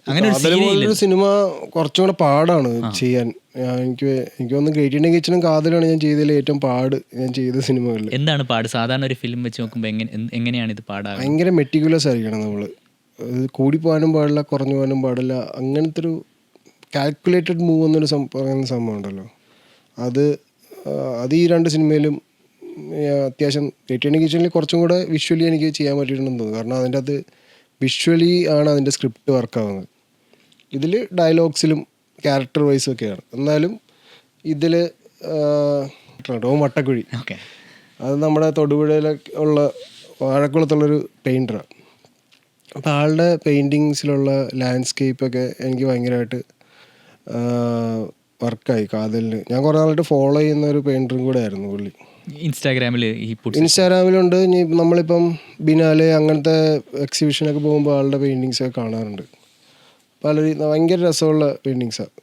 അങ്ങനെ ഒരു സിനിമ കുറച്ചും കൂടെ പാടാണ് ചെയ്യാൻ. എനിക്ക് തോന്നുന്നു ഗ്രേറ്റ് ഇന്ത്യൻ കിച്ചണും കാതലാണ് ഞാൻ ചെയ്തതിൽ ഏറ്റവും പാട് ഞാൻ ചെയ്ത സിനിമകളിൽ. എന്താണ് പാട്? സാധാരണ ഒരു ഫിലിം വെച്ച് നോക്കുമ്പോൾ എങ്ങനെയാണ് ഇത് പാടാ? ഭയങ്കര മെറ്റിക്കുലസ് ആയിരിക്കണം നമ്മൾ. കൂടി പോകാനും പാടില്ല, കുറഞ്ഞു പോകാനും പാടില്ല. അങ്ങനത്തെ ഒരു കാൽക്കുലേറ്റഡ് മൂവ് എന്നൊരു പറയുന്ന സംഭവം ഉണ്ടല്ലോ, അത് ഈ രണ്ട് സിനിമയിലും അത്യാവശ്യം ഗ്രേറ്റ് ഇന്ത്യൻ കിച്ചണിൽ കുറച്ചും കൂടെ വിഷ്വലി എനിക്ക് ചെയ്യാൻ പറ്റിയിട്ടുണ്ടെന്ന് തോന്നുന്നു. കാരണം അതിൻ്റെ അത് വിഷ്വലി ആണ് അതിൻ്റെ സ്ക്രിപ്റ്റ് വർക്കാവുന്നത്. ഇതിൽ ഡയലോഗ്സിലും ക്യാരക്ടർ വൈസും ഒക്കെയാണ്. എന്നാലും ഇതിൽ വട്ടക്കുഴി, അത് നമ്മുടെ തൊടുപുഴയിൽ ഉള്ള വാഴക്കുളത്തുള്ളൊരു പെയിൻറ്ററാണ്. അപ്പോൾ ആളുടെ പെയിൻറ്റിങ്സിലുള്ള ലാൻഡ്സ്കേപ്പൊക്കെ എനിക്ക് ഭയങ്കരമായിട്ട് വർക്കായി. കാതലിന് ഞാൻ കുറേ നാളായിട്ട് ഫോളോ ചെയ്യുന്ന ഒരു പെയിൻറ്ററും കൂടെ ആയിരുന്നു പുള്ളി. ഇൻസ്റ്റാഗ്രാമിലുണ്ട്. നമ്മളിപ്പം ബിനാലെ അങ്ങനത്തെ എക്സിബിഷനൊക്കെ പോകുമ്പോൾ ആളുടെ പെയിൻറ്റിങ്സൊക്കെ കാണാറുണ്ട്. ഭയങ്കര രസമുള്ള പെയിൻറ്റിങ്സാണ്.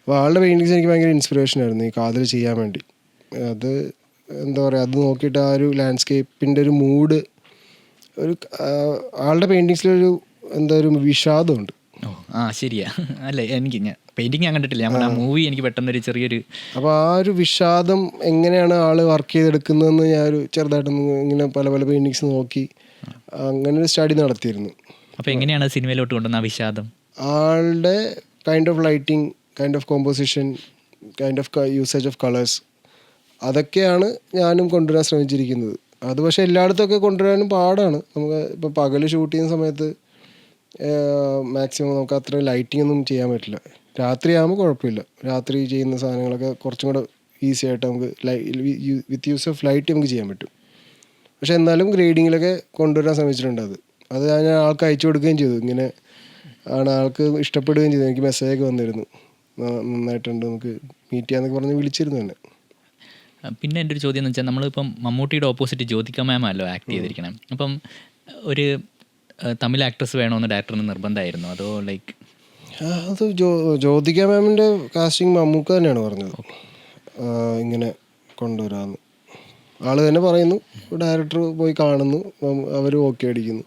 അപ്പോൾ ആളുടെ പെയിൻറ്റിങ്സ് എനിക്ക് ഭയങ്കര ഇൻസ്പിറേഷനായിരുന്നു ഈ കാതൽ ചെയ്യാൻ വേണ്ടി. അത് എന്താ പറയുക, അത് നോക്കിയിട്ട് ആ ഒരു ലാൻഡ്സ്കേപ്പിൻ്റെ ഒരു മൂഡ്, ഒരു ആളുടെ പെയിൻറ്റിങ്സിലൊരു ഒരു വിഷാദമുണ്ട്. ശരിയാ. അല്ല, എനിക്ക് പെയിൻറ്റിങ് ഞാൻ കണ്ടിട്ടില്ല, ഞാൻ മൂവി എനിക്ക് പെട്ടെന്നൊരു ചെറിയൊരു, അപ്പോൾ ആ ഒരു വിഷാദം എങ്ങനെയാണ് ആൾ വർക്ക് ചെയ്തെടുക്കുന്നതെന്ന് ഞാനൊരു ചെറുതായിട്ടൊന്ന് ഇങ്ങനെ പല പെയിൻറ്റിങ്സ് നോക്കി അങ്ങനെ ഒരു സ്റ്റഡി നടത്തിയിരുന്നു. അപ്പോൾ എങ്ങനെയാണ് സിനിമയിലോട്ട് കൊണ്ടുവന്ന ആ വിഷാദം? ആളുടെ kind of lighting, kind of composition, kind of usage of colours, അതൊക്കെയാണ് ഞാനും കൊണ്ടുവരാൻ ശ്രമിച്ചിരിക്കുന്നത്. അത് പക്ഷേ എല്ലായിടത്തൊക്കെ കൊണ്ടുവരാനും പാടാണ്. നമുക്ക് ഇപ്പോൾ പകൽ ഷൂട്ട് ചെയ്യുന്ന സമയത്ത് മാക്സിമം നമുക്ക് അത്ര ലൈറ്റിംഗ് ഒന്നും ചെയ്യാൻ പറ്റില്ല. രാത്രി ആകുമ്പോൾ കുഴപ്പമില്ല, രാത്രി ചെയ്യുന്ന സാധനങ്ങളൊക്കെ കുറച്ചും കൂടെ ഈസി ആയിട്ട് നമുക്ക് വിത്ത് യൂസ് ഓഫ് ലൈറ്റ് നമുക്ക് ചെയ്യാൻ പറ്റും. പക്ഷെ എന്നാലും ഗ്രേഡിങ്ങിലൊക്കെ കൊണ്ടുവരാൻ ശ്രമിച്ചിട്ടുണ്ട്. അത് ഞാൻ ആൾക്ക് അയച്ചു കൊടുക്കുകയും ചെയ്തു. ഇങ്ങനെ ആണ്, ആൾക്ക് ഇഷ്ടപ്പെടുകയും ചെയ്തു. എനിക്ക് മെസ്സേജൊക്കെ വന്നിരുന്നു, നന്നായിട്ടുണ്ട്, നമുക്ക് മീറ്റ് ചെയ്യാന്നൊക്കെ പറഞ്ഞ് വിളിച്ചിരുന്നു തന്നെ. പിന്നെ എൻ്റെ ഒരു ചോദ്യം എന്ന് വെച്ചാൽ, നമ്മളിപ്പം മമ്മൂട്ടിയുടെ ഓപ്പോസിറ്റ് ജ്യോതിക മാമല്ലോ ആക്ട് ചെയ്തിരിക്കണം. അപ്പം ഒരു തമിഴ് ആക്ട്രസ് വേണമെന്ന് ഡയറക്ടറിന് നിർബന്ധമായിരുന്നു, അതോ ലൈക്ക്? അത് ജ്യോതിക മാമിൻ്റെ കാസ്റ്റിംഗ് മമ്മൂക്ക തന്നെയാണ് പറഞ്ഞത് ഇങ്ങനെ കൊണ്ടുവരാമെന്ന്. ആൾ തന്നെ പറയുന്നു, ഡയറക്ടർ പോയി കാണുന്നു, അവർ ഓക്കെ അടിക്കുന്നു.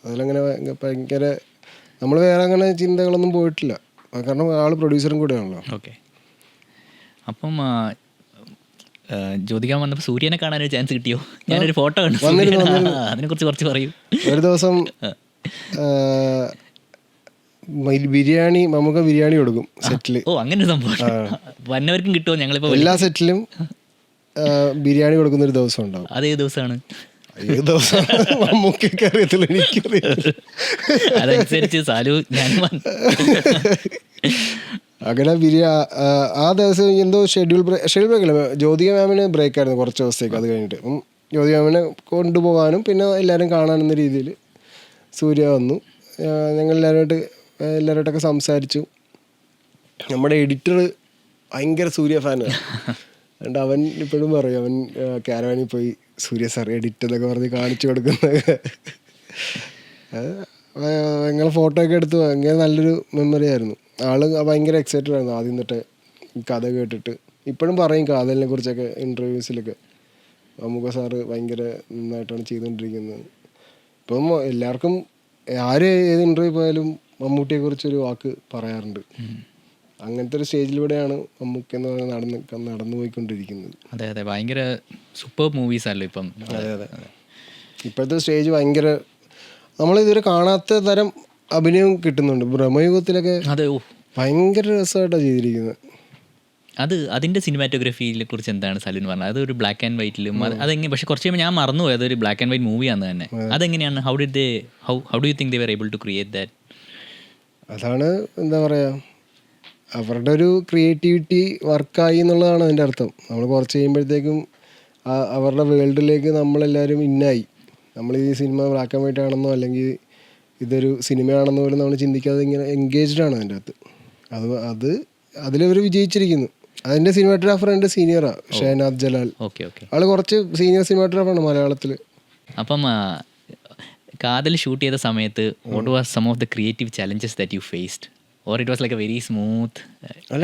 അതിലങ്ങനെ ഭയങ്കര നമ്മൾ വേറെ അങ്ങനെ ചിന്തകളൊന്നും പോയിട്ടില്ല, കാരണം ആൾ പ്രൊഡ്യൂസറും കൂടെയാണല്ലോ. ഓക്കെ. അപ്പം ജ്യോതിക വന്നപ്പോൾ സൂര്യനെ കാണാനൊരു ചാൻസ് കിട്ടിയോ? ഞാനൊരു ഫോട്ടോ കണ്ടു, അതിനെക്കുറിച്ച് കുറച്ച് പറയൂ. ഒരു ദിവസം ബിരിയാണി നമുക്ക് ബിരിയാണി കൊടുക്കും സെറ്റിൽ. ഓ അങ്ങനെ ഒരു സംഭവം വന്നവർക്കും കിട്ടുമോ? ഞങ്ങളിപ്പോൾ എല്ലാ സെറ്റിലും ബിരിയാണി കൊടുക്കുന്ന ഒരു ദിവസം ഉണ്ടാവും. അത് ഏത് ദിവസമാണ്? ഏത് ദിവസം മമ്മൂക്കൊക്കെ അറിയത്തില്ല, എനിക്കറിയില്ല. അതനുസരിച്ച് സാലു ഞാൻ അങ്ങനെ ആ ദിവസം എന്തോ ഷെഡ്യൂൾ ബ്രേക്ക് അല്ല, ജ്യോതിക മാമിന് ബ്രേക്ക് ആയിരുന്നു കുറച്ച് ദിവസത്തേക്ക്. അത് കഴിഞ്ഞിട്ട് ജ്യോതിക മാമിനെ കൊണ്ടുപോകാനും പിന്നെ എല്ലാവരും കാണാനെന്ന രീതിയിൽ സൂര്യ വന്നു. ഞങ്ങൾ എല്ലാവരുമായിട്ടൊക്കെ സംസാരിച്ചു. നമ്മുടെ എഡിറ്റർ ഭയങ്കര സൂര്യ ഫാനാണ്. അതുകൊണ്ട് അവൻ ഇപ്പോഴും പറയും, അവൻ കാരവാനിൽ പോയി സൂര്യ സാർ എഡിറ്റ് എന്നൊക്കെ പറഞ്ഞ് കാണിച്ചു കൊടുക്കുന്നത്. ഞങ്ങൾ ഫോട്ടോ ഒക്കെ എടുത്തു. ഭയങ്കര നല്ലൊരു മെമ്മറി ആയിരുന്നു. ആള് ഭയങ്കര എക്സൈറ്റഡ് ആയിരുന്നു ആദ്യം തൊട്ടേ കഥ കേട്ടിട്ട്. ഇപ്പോഴും പറയും കാതലിനെ കുറിച്ചൊക്കെ ഇൻ്റർവ്യൂസിലൊക്കെ, മമ്മൂക്ക സാറ് ഭയങ്കര നന്നായിട്ടാണ് ചെയ്തുകൊണ്ടിരിക്കുന്നത്. ഇപ്പം എല്ലാവർക്കും ഏത് ഇൻ്റർവ്യൂ പോയാലും മമ്മൂട്ടിയെക്കുറിച്ചൊരു വാക്ക് പറയാറുണ്ട്. അങ്ങനത്തെ ഒരു സ്റ്റേജിലൂടെയാണ് മമ്മൂക്ക എന്ന് പറഞ്ഞാൽ നടന്നു പോയിക്കൊണ്ടിരിക്കുന്നത്. അതെ അതെ, ഭയങ്കര സൂപ്പർ മൂവീസ് അല്ലോ ഇപ്പം. അതെ അതെ, ഇപ്പോഴത്തെ സ്റ്റേജ് ഭയങ്കര നമ്മളിതുവരെ കാണാത്ത തരം അഭിനയം കിട്ടുന്നുണ്ട്. ബ്രഹ്മയുഗത്തിലൊക്കെ അതെ, ഓ ഭയങ്കര രസമായിട്ടാണ് ചെയ്തിരിക്കുന്നത്. അതിൻ്റെ സിനിമാറ്റോഗ്രഫിയെ കുറിച്ച് എന്താണ് സലൂൻ പറഞ്ഞത്? അതൊരു ബ്ലാക്ക് ആൻഡ് വൈറ്റിലും അതെങ്ങനെ, പക്ഷെ കുറച്ച് കഴിയുമ്പോൾ ഞാൻ മറന്നുപോയി അതൊരു ബ്ലാക്ക് ആൻഡ് വൈറ്റ് മൂവിയാണെന്ന് തന്നെ. അതെങ്ങനെയാണ്? How do you think they were able to create that? അതാണ് എന്താ പറയുക, അവരുടെ ഒരു ക്രിയേറ്റിവിറ്റി വർക്കായി എന്നുള്ളതാണ് അതിൻ്റെ അർത്ഥം. നമ്മൾ കുറച്ച് കഴിയുമ്പോഴത്തേക്കും അവരുടെ വേൾഡിലേക്ക് നമ്മളെല്ലാവരും ഇന്നായി. നമ്മൾ ഈ സിനിമ ബ്ലാക്ക് ആൻഡ് വൈറ്റ് ആണെന്നോ അല്ലെങ്കിൽ ഇതൊരു സിനിമയാണെന്നോ പോലും നമ്മൾ ചിന്തിക്കാതെ ഇങ്ങനെ എൻഗേജ്ഡ് ആണ് അതിൻ്റെ അകത്ത്. അതിലവർ വിജയിച്ചിരിക്കുന്നു. അതിൻ്റെ സിനിമാറ്റോഗ്രാഫർ എൻ്റെ സീനിയറാണ് ഷഹനാദ് ജലാൽ. ഓക്കെ ഓക്കെ, ആൾ കുറച്ച് സീനിയർ സിനിമാറ്റോഗ്രാഫറാണ് മലയാളത്തിൽ. അപ്പം കാതൽ ഷൂട്ട് ചെയ്ത സമയത്ത് what was some of the creative challenges that you faced? Or it was like a very smooth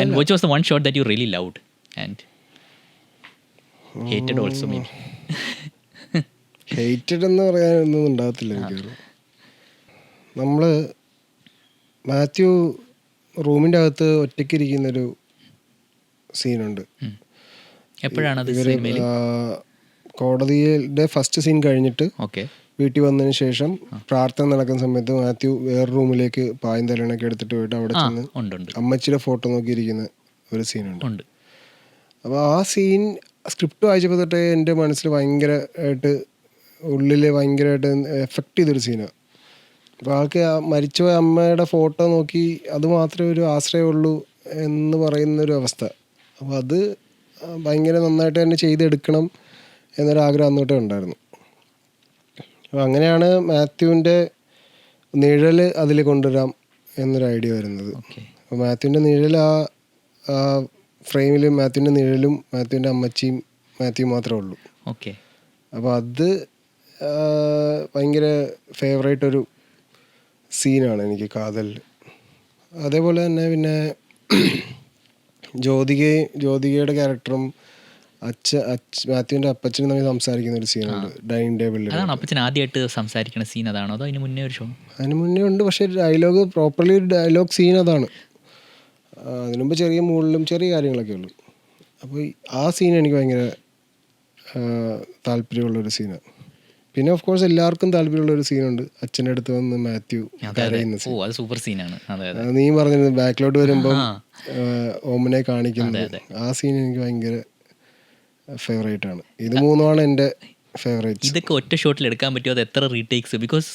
and which was the one shot that you really loved and hated also maybe? Hated എന്ന് പറയാനൊന്നും ഉണ്ടാകത്തില്ല എനിക്ക്. നമ്മൾ മാത്യു റൂമിൻ്റെ അകത്ത് ഒറ്റയ്ക്കിരിക്കുന്നൊരു സീനുണ്ട്. എപ്പോഴാണത്? കോടതിയുടെ first scene കഴിഞ്ഞിട്ട് വീട്ടിൽ വന്നതിന് ശേഷം പ്രാർത്ഥന നടക്കുന്ന സമയത്ത് മാത്യു വേറെ റൂമിലേക്ക് പായും തലണൊക്കെ എടുത്തിട്ട് പോയിട്ട് അവിടെ ചെന്ന് അമ്മച്ചിയുടെ ഫോട്ടോ നോക്കിയിരിക്കുന്ന ഒരു സീനുണ്ട്. അപ്പോൾ ആ സീൻ സ്ക്രിപ്റ്റ് വായിച്ചപ്പോൾ തൊട്ടേ എൻ്റെ മനസ്സിൽ ഭയങ്കരമായിട്ട് ഉള്ളിൽ ഭയങ്കരമായിട്ട് എഫക്റ്റ് ചെയ്തൊരു സീനാണ്. അപ്പോൾ ആൾക്ക് മരിച്ചുപോയ അമ്മയുടെ ഫോട്ടോ നോക്കി അത് മാത്രമേ ഒരു ആശ്രയമുള്ളൂ എന്ന് പറയുന്നൊരു അവസ്ഥ. അപ്പോൾ അത് ഭയങ്കര നന്നായിട്ട് തന്നെ ചെയ്തെടുക്കണം എന്നൊരാഗ്രഹം അന്നോട്ടേ ഉണ്ടായിരുന്നു. അപ്പോൾ അങ്ങനെയാണ് മാത്യുവിൻ്റെ നിഴൽ അതിൽ കൊണ്ടുവരാം എന്നൊരു ഐഡിയ വരുന്നത്. അപ്പോൾ മാത്യുവിൻ്റെ നിഴൽ ആ ഫ്രെയിമിൽ മാത്യുവിൻ്റെ നിഴലും മാത്യുവിൻ്റെ അമ്മച്ചിയും മാത്യു മാത്രമേ ഉള്ളൂ. ഓക്കെ. അപ്പോൾ അത് ഭയങ്കര ഫേവറേറ്റ് ഒരു സീനാണ് എനിക്ക് കാതലിൽ. അതേപോലെ തന്നെ പിന്നെ ജ്യോതികയുടെ ക്യാരക്ടറും മാത്യുവിൻ്റെ അപ്പച്ചനും തമ്മിൽ സംസാരിക്കുന്ന ഒരു സീനുണ്ട് ഡൈനിങ് ടേബിളിൽ. അതാണ് അപ്പച്ചൻ ആദ്യമായിട്ട് സംസാരിക്കുന്ന സീൻ അതാണോ അതോ അതിന് മുന്നേ ഒരു ഷോ? അതിന് മുന്നേ ഉണ്ട്, പക്ഷേ ഡയലോഗ് പ്രോപ്പർലി ഒരു ഡയലോഗ് സീൻ അതാണ്. അതിനുമുമ്പ് ചെറിയ മുകളിലും ചെറിയ കാര്യങ്ങളൊക്കെ ഉള്ളു. അപ്പോൾ ആ സീൻ എനിക്ക് ഭയങ്കര താല്പര്യമുള്ളൊരു സീനാണ്. പിന്നെ ഓഫ് കോഴ്സ് എല്ലാവർക്കും താല്പര്യമുള്ളൊരു സീനുണ്ട്, അച്ഛൻ്റെ അടുത്ത് വന്ന് മാത്യു കരയുന്ന സീൻ. അത് സൂപ്പർ സീനാണ്. നീ പറഞ്ഞിരുന്നു ബാക്കിലോട്ട് വരുമ്പം ഓമനെ കാണിക്കുന്നത്, ആ സീൻ എനിക്ക് ഭയങ്കര ഫേവറേറ്റ് ആണ്. ഇത് മൂന്നുമാണ് എൻ്റെ ഫേവറേറ്റ്. ഇതൊക്കെ ഒറ്റ ഷോട്ടിൽ എടുക്കാൻ പറ്റുമോ? അത് എത്ര റീടേക്സ്? ബിക്കോസ്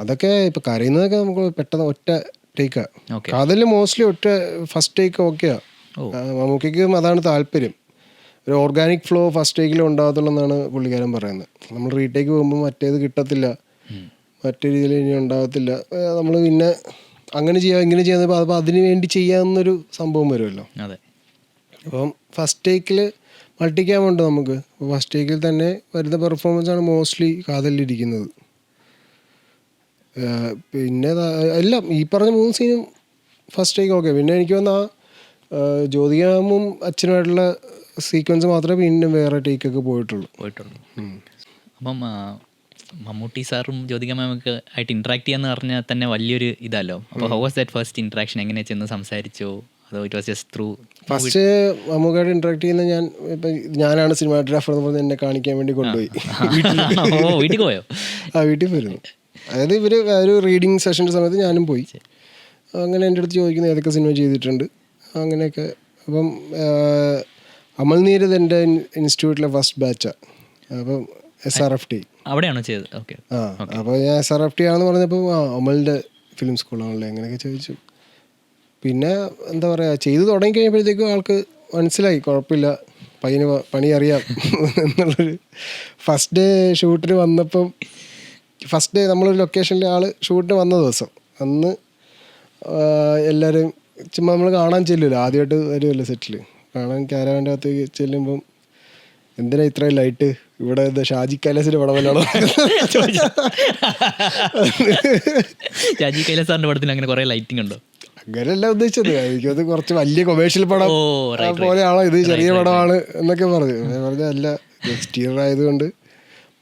അതൊക്കെ ഇപ്പം കരയുന്നതൊക്കെ നമുക്ക് പെട്ടെന്ന് ഒറ്റ ടേക്കാണ്. കാതലിൽ മോസ്റ്റ്ലി ഒറ്റ ഫസ്റ്റ് ടേക്ക് ഓക്കെയാണ്. മമ്മൂക്കയ്ക്കും അതാണ് താല്പര്യം. ഒരു ഓർഗാനിക് ഫ്ലോ ഫസ്റ്റ് ടേക്കിൽ ഉണ്ടാകത്തുള്ളൂ എന്നാണ് പുള്ളിക്കാരൻ പറയുന്നത്. നമ്മൾ റീടേക്ക് പോകുമ്പോൾ മറ്റേത് കിട്ടത്തില്ല, മറ്റേ രീതിയിൽ ഇനി ഉണ്ടാകത്തില്ല. നമ്മൾ പിന്നെ അങ്ങനെ ചെയ്യാം ഇങ്ങനെ ചെയ്യാൻ അപ്പോൾ അതിന് വേണ്ടി ചെയ്യാവുന്നൊരു സംഭവം വരുമല്ലോ. അപ്പം ഫസ്റ്റ് ടേക്കിൽ മൾട്ടിക്യാം ഉണ്ട് നമുക്ക്. അപ്പോൾ ഫസ്റ്റ് ടേക്കിൽ തന്നെ വരുന്ന പെർഫോമൻസാണ് മോസ്റ്റ്ലി കാതലിലിരിക്കുന്നത്. പിന്നെ എല്ലാം ഈ പറഞ്ഞ 3 സീനും ഫസ്റ്റ് ടേക്ക് ഓക്കെ. പിന്നെ എനിക്ക് തോന്നുന്നു ജ്യോതികാമും അച്ഛനുമായിട്ടുള്ള സീക്വൻസ് മാത്രമേ പിന്നെ വേറെ ടേക്കൊക്കെ പോയിട്ടുള്ളൂ. അപ്പം മമ്മൂട്ടി സാറും ജ്യോതിക മാമൊക്കെ ആയിട്ട് ഇൻട്രാക്ട് ചെയ്യാന്ന് പറഞ്ഞാൽ തന്നെ വലിയൊരു ഇതല്ലോ. അപ്പോൾ how was that first interaction? എങ്ങനെ ചെന്ന് സംസാരിച്ചോ അതോ it was just through? First മമ്മൂക്കായിട്ട് ഇൻട്രാക്ട് ചെയ്യുന്ന ഞാനാണ് സിനിമാറ്റോഗ്രാഫർ എന്ന് പറഞ്ഞ് എന്നെ കാണിക്കാൻ വേണ്ടി കൊണ്ടുപോയി. വീട്ടിൽ പോയോ? വീട്ടിൽ പോയിരുന്നു. അതായത് ഇവർ ഒരു റീഡിങ് സെഷൻ്റെ സമയത്ത് ഞാനും പോയി. അങ്ങനെ എൻ്റെ അടുത്ത് ചോദിക്കുന്നത് ഏതൊക്കെ സിനിമ ചെയ്തിട്ടുണ്ട് അങ്ങനെയൊക്കെ. അപ്പം അമൽ നീരദ് എൻ്റെ ഇൻസ്റ്റിറ്റ്യൂട്ടിലെ ഫസ്റ്റ് ബാച്ചാണ്. അപ്പം SRFT അവിടെയാണോ ചെയ്തത്? ഓക്കെ. അപ്പോൾ ഞാൻ SRFT ആണെന്ന് പറഞ്ഞപ്പോൾ അമലിൻ്റെ ഫിലിം സ്കൂളാണല്ലേ അങ്ങനെയൊക്കെ ചോദിച്ചു. പിന്നെ എന്താ പറയുക, ചെയ്തു തുടങ്ങി കഴിഞ്ഞപ്പോഴത്തേക്കും ആൾക്ക് മനസ്സിലായി കുഴപ്പമില്ല, പണി അറിയാം എന്നുള്ളൊരു. ഫസ്റ്റ് ഡേ ഷൂട്ടിന് വന്നപ്പം, ഫസ്റ്റ് ഡേ നമ്മളൊരു ലൊക്കേഷനിൽ ആൾ ഷൂട്ടിന് വന്ന ദിവസം അന്ന് എല്ലാവരും ചുമ്മാ നമ്മൾ കാണാൻ ചെല്ലുമല്ലോ, ആദ്യമായിട്ട് വരുമല്ലോ സെറ്റിൽ കാണാൻ. ക്യാരവാൻ്റെ അകത്തേക്ക് ചെല്ലുമ്പം എന്തിനാ ഇത്രയും ലൈറ്റ് ഇവിടെ, എന്താ ഷാജി കൈലാസിൻ്റെ പടമല്ലാണോ? ഷാജി കൈലാസ് സാറിൻ്റെ പടത്തിൽ അങ്ങനെ കുറേ ലൈറ്റിംഗ് ഉണ്ടോ? അങ്ങനെയല്ല ഉദ്ദേശിച്ചത്, എനിക്കത് കുറച്ച് വലിയ കൊമേഴ്ഷ്യൽ പടം പോലെയാണോ ഇത്, ചെറിയ പടമാണ് എന്നൊക്കെ പറഞ്ഞു. പറഞ്ഞ അല്ല, എക്സ്റ്റീരിയർ ആയതുകൊണ്ട്